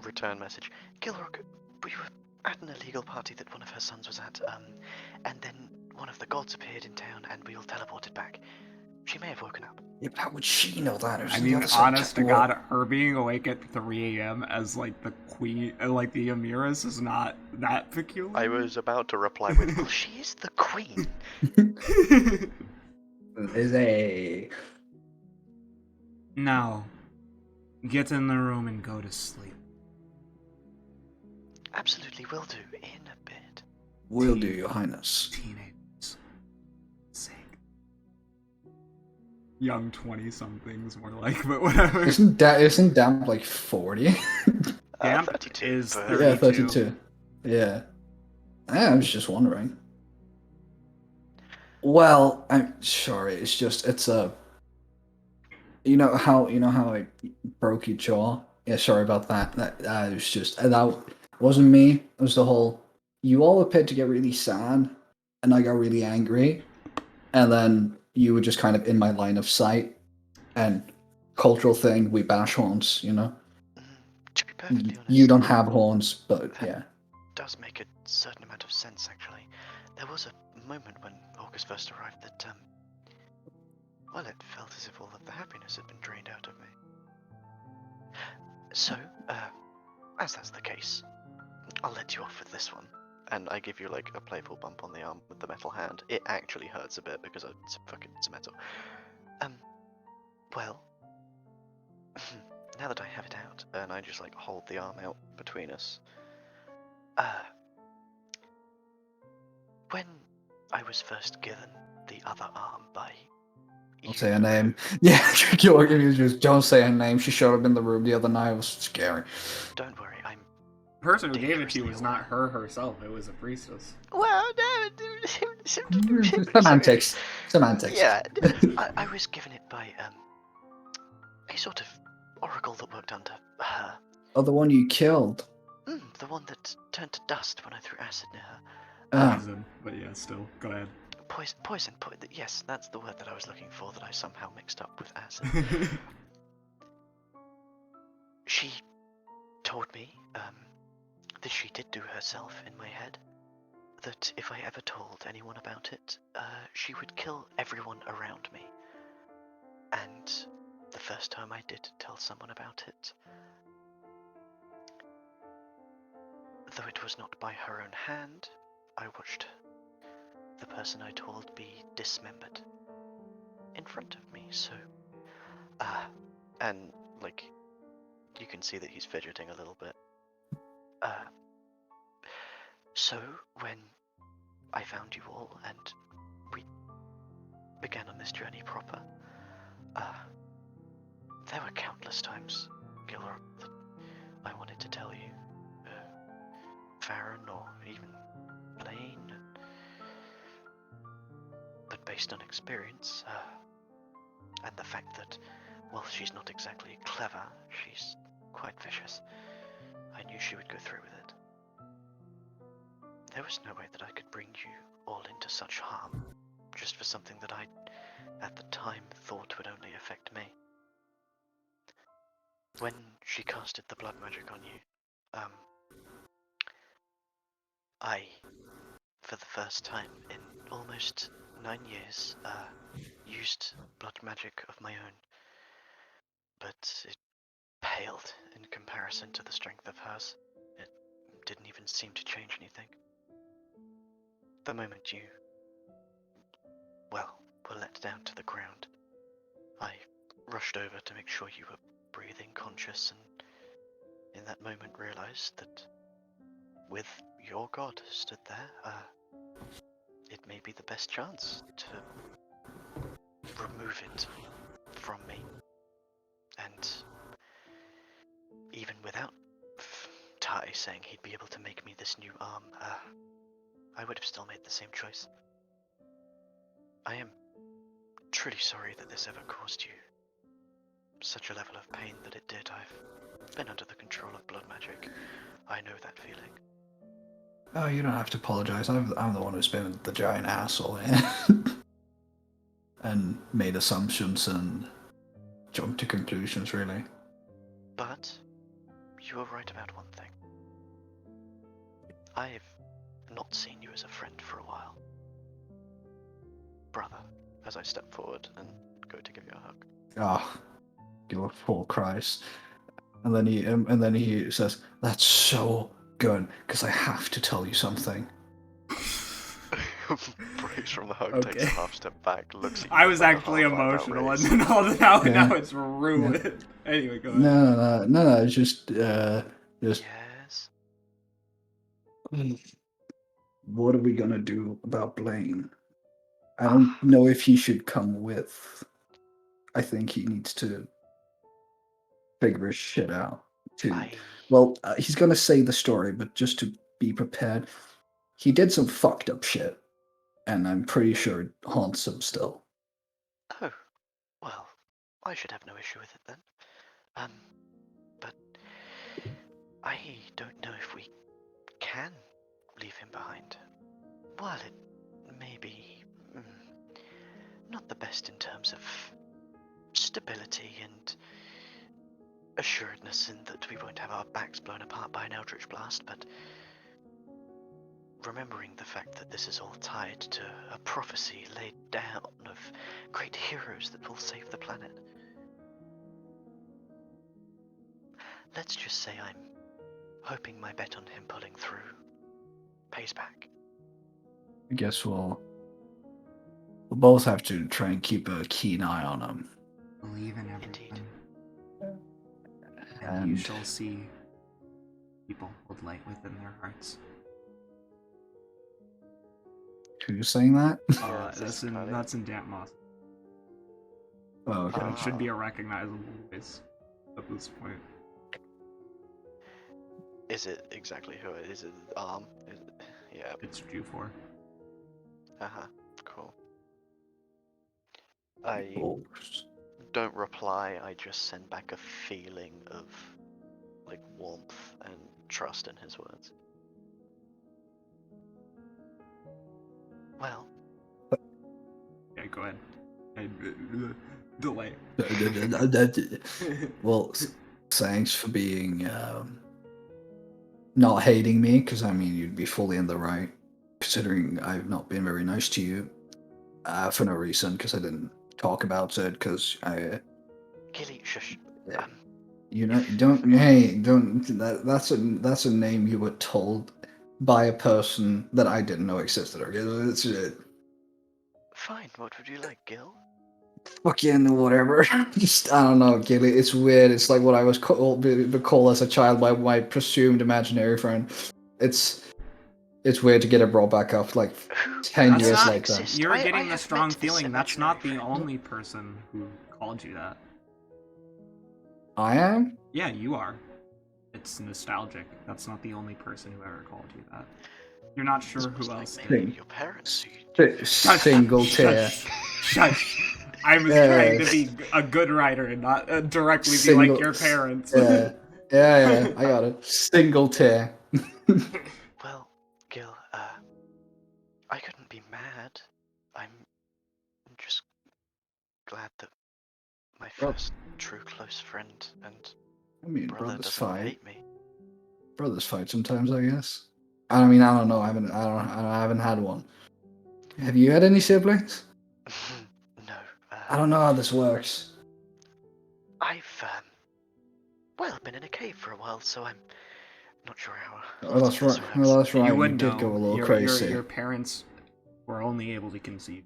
Return message. Gilrock, we were at an illegal party that one of her sons was at, and then one of the gods appeared in town and we all teleported back. She may have woken up. Yeah, but how would she know that? I mean, honest to God, her being awake at 3 a.m. as, like, the queen, like, the Emiras is not that peculiar. I was about to reply with, well, she is the queen. Is a... Now, get in the room and go to sleep. Absolutely will do, in a bit. Will do, Your Highness. Teenagers. Sake. Young 20-somethings, more like, but whatever. Isn't Damp like 40? Damp 32, is but... 32. Yeah, 32. Yeah. I was just wondering. Well, I'm sorry. It's a. You know how I broke your jaw. Yeah, sorry about that. That was just that wasn't me. It was the whole. You all appeared to get really sad, and I got really angry, and then you were just kind of in my line of sight, and cultural thing. We bash horns, you know. To be perfectly honest, You don't have horns, but yeah. Does make a certain amount of sense, actually. There was a moment when Orcus first arrived that, well, it felt as if all of the happiness had been drained out of me. So, as that's the case, I'll let you off with this one. And I give you, like, a playful bump on the arm with the metal hand. It actually hurts a bit because it's metal. Well, now that I have it out, and I just, like, hold the arm out between us, when I was first given the other arm by Don't say her name. Yeah, just don't say her name. She showed up in the room the other night. It was scary. Don't worry, I'm. The person who gave it to you was dangerously not her herself. It was a priestess. Well, no. Semantics. Semantics. Yeah, I was given it by a sort of oracle that worked under her. Oh, the one you killed. The one that turned to dust when I threw acid near her. Poison, but yeah, still. Go ahead. Poison. Yes, that's the word that I was looking for that I somehow mixed up with acid. She told me that she did do herself in my head. That if I ever told anyone about it, she would kill everyone around me. And the first time I did tell someone about it, though it was not by her own hand, I watched the person I told be dismembered in front of me. So, and like, you can see that he's fidgeting a little bit. So when I found you all and we began on this journey proper, there were countless times, Gilrock, that I wanted to tell you, Ferrin or even Blaine, but based on experience, and the fact that, while she's not exactly clever, she's quite vicious, I knew she would go through with it. There was no way that I could bring you all into such harm, just for something that I, at the time, thought would only affect me. When she casted the blood magic on you, I, for the first time in almost 9 years, used blood magic of my own, but it paled in comparison to the strength of hers. It didn't even seem to change anything. The moment you, well, were let down to the ground, I rushed over to make sure you were breathing conscious, and in that moment realized that with your god stood there, it may be the best chance to remove it from me. And even without Tai saying he'd be able to make me this new arm, I would have still made the same choice. I am truly sorry that this ever caused you such a level of pain that it did. I've been under the control of blood magic. I know that feeling. Oh, you don't have to apologize. I'm the one who's been the giant asshole here. And made assumptions and jumped to conclusions, really. But you were right about one thing. I've not seen you as a friend for a while. Brother, as I step forward and go to give you a hug. Ah, Gilrock Paul cries. And then he says, "That's so good, because I have to tell you something." Breaks from the hug, Okay. takes a half step back, looks at you. I was with, like, a actually half-eyed emotional, and outrage. now Yeah. it's ruined. Anyway, go ahead. No, it's just Yes. what are we gonna do about Blaine? I don't know if he should come with. I think he needs to figure his shit out too. Well, he's gonna say the story, but just to be prepared, he did some fucked up shit, and I'm pretty sure it haunts him still. Oh, well, I should have no issue with it then. But I don't know if we can leave him behind. While it may be not the best in terms of stability and assuredness in that we won't have our backs blown apart by an eldritch blast, but remembering the fact that this is all tied to a prophecy laid down of great heroes that will save the planet. Let's just say I'm hoping my bet on him pulling through pays back. I guess we'll both have to try and keep a keen eye on him. Believe in everyone. Indeed. And you shall see people hold light within their hearts. Who's saying that? Yeah, is this That's in Kaliya? that's in Damp Moss. Oh, okay. It should be a recognizable voice at this point. Is it exactly who it is? It Is it, yeah. It's Jufor. Cool. I Oh. don't reply. I just send back a feeling of like warmth and trust in his words. Well. Yeah, go ahead. Delay. Well, thanks for being not hating me, because I mean you'd be fully in the right, considering I've not been very nice to you for no reason, because I didn't talk about it, because I. Gilly, shush. You know, don't. Hey, don't. That's a name you were told by a person that I didn't know existed. Okay, it's Fine. What would you like, Gil? fucking whatever. Just I don't know, Gilly. It's weird. It's like what I was called as a child by my presumed imaginary friend. It's weird to get it brought back up like 10 Does years not later. exist. You're I getting the have strong met this feeling that's not the imaginary friend. only person who called you that. I am. Yeah, you are. It's nostalgic. That's not the only person who ever called you that. You're not sure It's who like else maybe did. your parents. Who you Single tier. Shush. I was Yeah. trying to be a good writer and not directly be Single- like your parents. Yeah, I got it. Single tier. Well, Gil, I couldn't be mad. I'm just glad that my Well- first true close friend and I mean, brother brothers doesn't fight. hate me. Brothers fight sometimes, I guess. I mean, I don't know. I haven't had one. Have you had any siblings? No. I don't know how this works. I've been in a cave for a while, so I'm not sure how. Oh, that's right. Well, that's right. You You, would did know. go a little your, crazy. Your parents were only able to conceive.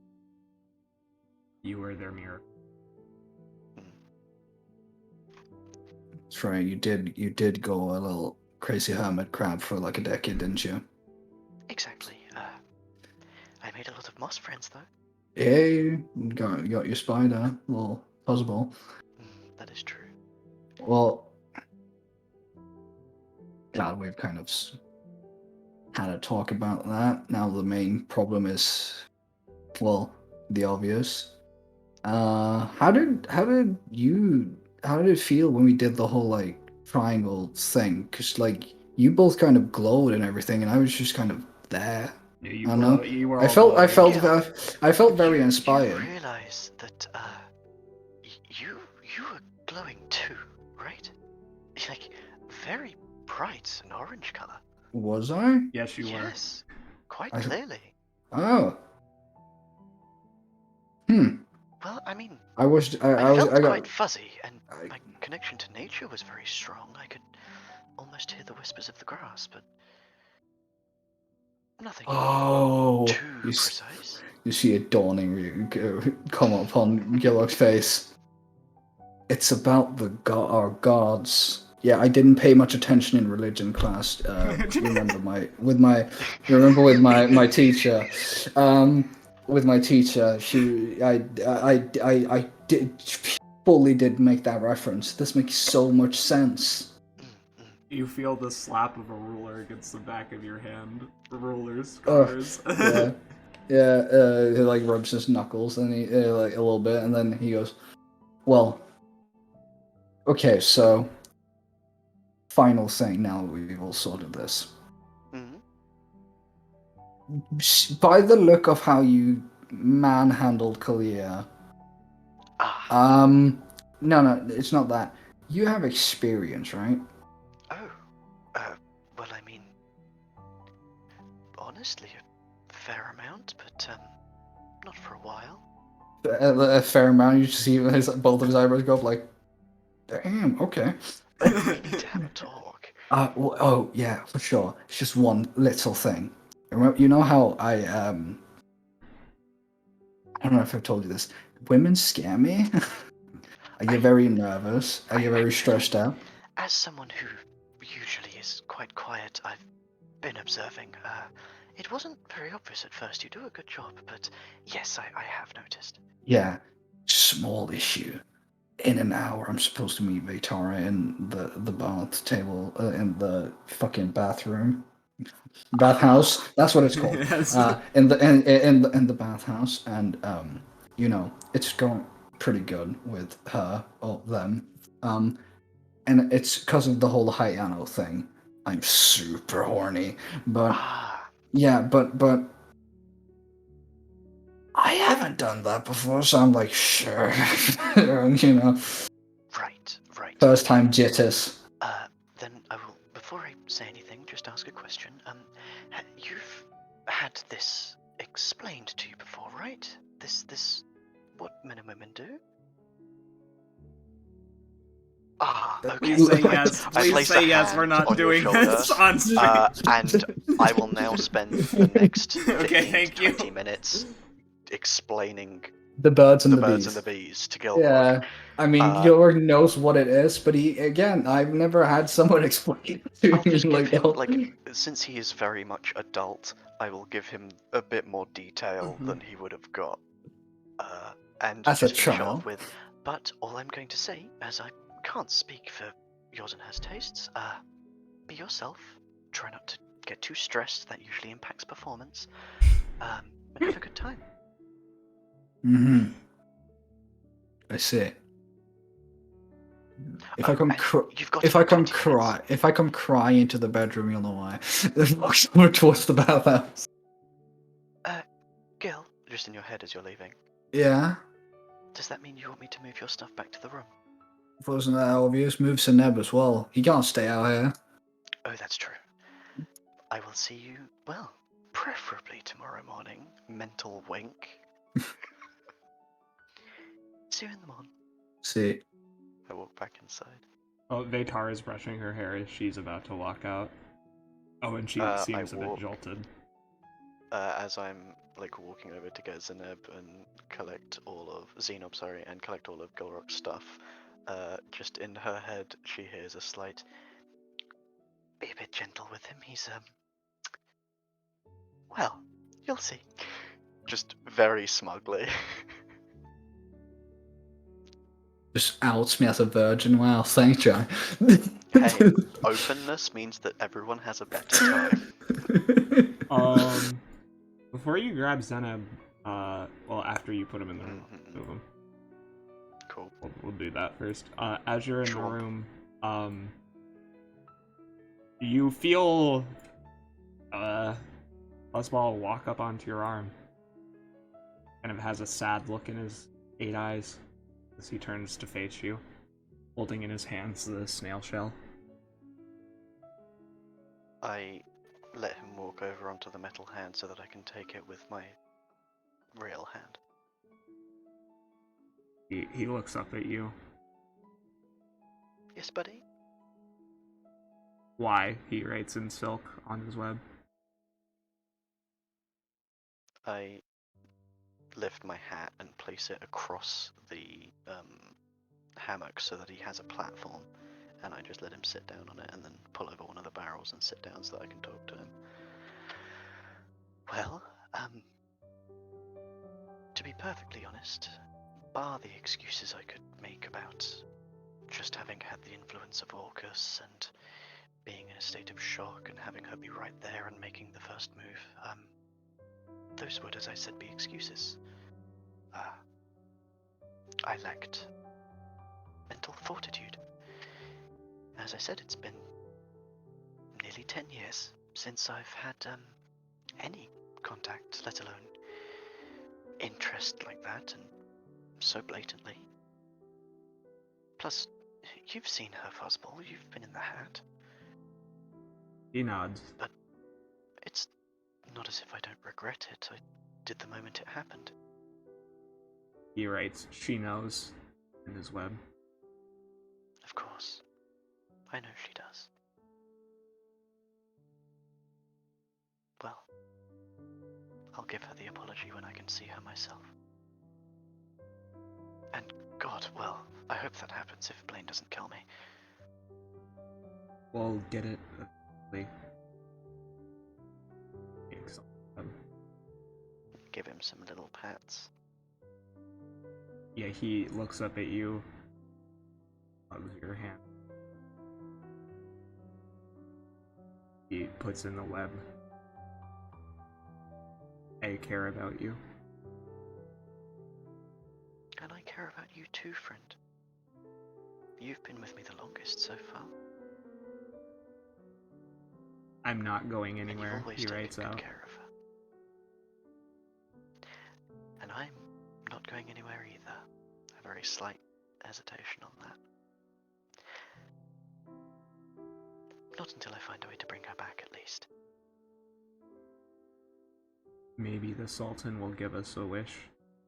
You were their mirror. That's right. You did go a little crazy hermit crab for like a decade, didn't you? Exactly. I made a lot of moss friends, though. Yeah, you got your spider, little puzzball. That is true. Well, glad we've kind of had a talk about that. Now the main problem is, well, the obvious. How did it feel when we did the whole like triangle thing? Cause like you both kind of glowed and everything, and I was just kind of there. You I don't know. You were I all felt glowing. I felt very inspired. You realize that you were glowing too, right? Like very bright and orange color. Was I? Yes, you were. Yes, quite I- clearly. Oh. Well, I mean, I was I felt I got quite fuzzy, and I- my connection to nature was very strong. I could almost hear the whispers of the grass, but nothing Oh, too precise. you see a dawning come upon Gilrock's face. It's about our gods. Yeah, I didn't pay much attention in religion class. You remember with my teacher. With my teacher, I fully did make that reference. This makes so much sense. You feel the slap of a ruler against the back of your hand. Ruler scars. He like rubs his knuckles and he like a little bit, and then he goes, "Well, okay, so final thing. Now we've all sorted this. By the look of how you manhandled Kaliya, no, it's not that. You have experience, right? Oh, well, I mean, honestly, a fair amount, but not for a while. A fair amount. You see both of his eyebrows go up, like, damn, okay. We need to have a talk. Oh yeah, for sure. It's just one little thing. Remember, you know how I don't know if I've told you this. Women scare me. I get very nervous. I get very stressed out. As someone who usually is quite quiet, I've been observing. It wasn't very obvious at first. You do a good job, but yes, I have noticed. Yeah. Small issue. In an hour, I'm supposed to meet Vaytara in the bath table, in the fucking bathroom. Bathhouse. That's what it's called. Yes. In the bathhouse, and it's going pretty good with her or them. And it's because of the whole Hayano thing. I'm super horny, but Ah, yeah, but I haven't done that before, so I'm like, sure, right. first Okay. time jitters. Then I will, before I say anything, just ask a question. You've had this explained to you before, right? What men and women do? Okay. Please say Right. yes. I Please place say a yes. We're hand not on your doing this shoulder, on stream. and I will now spend the next 15 Okay, to thank you. 20 minutes explaining The birds and the the birds bees. and the bees to Gilrock. Yeah, I mean, Gilrock knows what it is, but I've never had someone explain it to I'll me just give like him, that. since he is very much adult, I will give him a bit more detail Mhm. than he would have got. And As a just finish child. off with, but all I'm going to say, as I can't speak for yours and hers tastes, be yourself. Try not to get too stressed, that usually impacts performance. And have a good time. Mm-hmm. I see. If I come and you've got if I about come 20 minutes. cry, if I come crying into the bedroom, you'll know why. There's more towards the bathhouse. Gil, just in your head as you're leaving, Yeah, does that mean you want me to move your stuff back to the room? if it wasn't that obvious, move Seneb as well. He can't stay out here. Oh, that's true. I will see you, well, preferably tomorrow morning. Mental wink. See you in the morning. See, I walk back inside. Oh, Vaytara is brushing her hair as she's about to walk out. Oh, and she I seems a bit walk- jolted. As I'm walking over to get Zenob and collect all of Gilrock's stuff. Just in her head, she hears a slight. Be a bit gentle with him. He's well, you'll see. Just very smugly. just outs me as a virgin. Wow, thank you. Hey, openness means that everyone has a better time. Before you grab Zeneb, well, after you put him in the room, I'll move him. Cool. We'll do that first. As you're in the Sure. room, you feel Buzzball walk up onto your arm. Kind of has a sad look in his 8 eyes as he turns to face you, holding in his hands the snail shell. I let him walk over onto the metal hand so that I can take it with my real hand. He looks up at you. Yes, buddy? Why? He writes in silk on his web. I lift my hat and place it across the hammock so that he has a platform, and I just let him sit down on it and then pull over one of the barrels and sit down so that I can talk to him. Well, to be perfectly honest, bar the excuses I could make about just having had the influence of Orcus and being in a state of shock and having her be right there and making the first move, those would, as I said, be excuses. I lacked mental fortitude. As I said, it's been nearly 10 years since I've had any contact, let alone interest like that, and so blatantly. Plus, you've seen her, Fuzzball, you've been in the hat. He nods. But it's not as if I don't regret it. I did the moment it happened. He writes, she knows, in his web. Of course. I know she does. Well, I'll give her the apology when I can see her myself. And God, well, I hope that happens if Blaine doesn't kill me. We'll get it eventually. Give him some little pats. Yeah, he looks up at you, hugs your hand. He puts in the web. I care about you. And I care about you too, friend. You've been with me the longest so far. I'm not going And you've anywhere, always he taken writes good out. care of her. And I'm not going anywhere either. A very slight hesitation on that. Not until I find a way to bring her back, at least. Maybe the Sultan will give us a wish,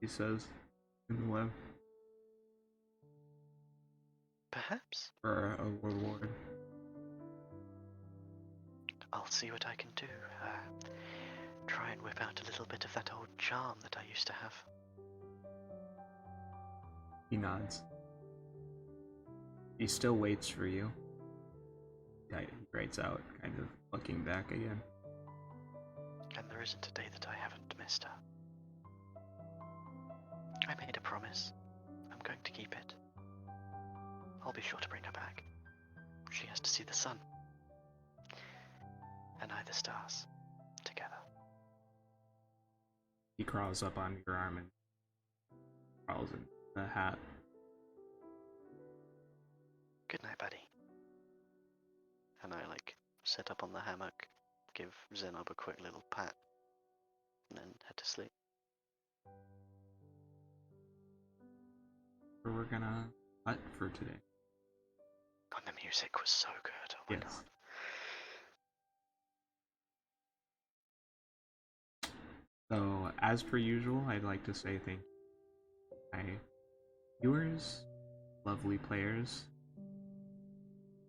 he says in the web. Perhaps. For a reward. I'll see what I can do. Try and whip out a little bit of that old charm that I used to have. He nods. He still waits for you. He writes out, kind of looking back again. And there isn't a day that I haven't missed her. I made a promise. I'm going to keep it. I'll be sure to bring her back. She has to see the sun. And I the stars. Together. He crawls up on your arm and crawls in the hat. Good night, buddy. And I sit up on the hammock, give Zenob a quick little pat, and then head to sleep. We're gonna cut for today. God, the music was so good. Oh my Yes. god. So, as per usual, I'd like to say thank you to my viewers, lovely players,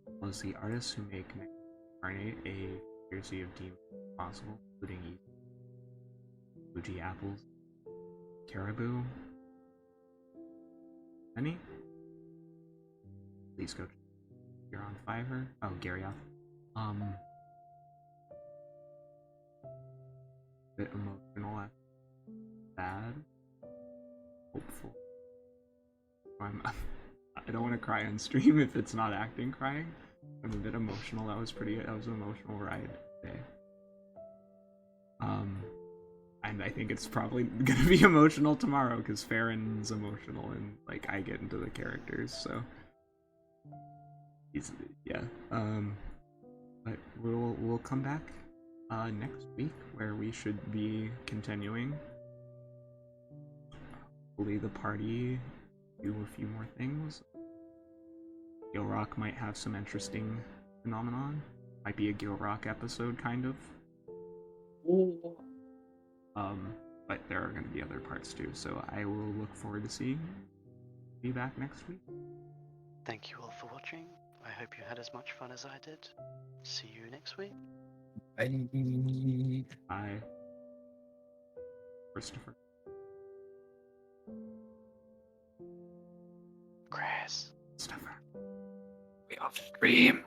as well as the artists who make Incarnate a jersey of demons possible, including Fuji Apples, Caribou. Any? Please go check. You're on Fiverr. Oh, Gary off. Bit emotional, sad, hopeful. I don't want to cry on stream if it's not acting crying. I'm a bit emotional. That was an emotional ride today. And I think it's probably gonna be emotional tomorrow because Ferrin's emotional and I get into the characters, so but we'll come back next week where we should be continuing. Hopefully the party do a few more things. Gilrock might have some interesting phenomenon. Might be a Gilrock episode, kind of. Ooh. But there are going to be other parts too, so I will look forward to seeing you back next week. Thank you all for watching. I hope you had as much fun as I did. See you next week. Bye. Bye. Christopher. Chris. Christopher. We off stream.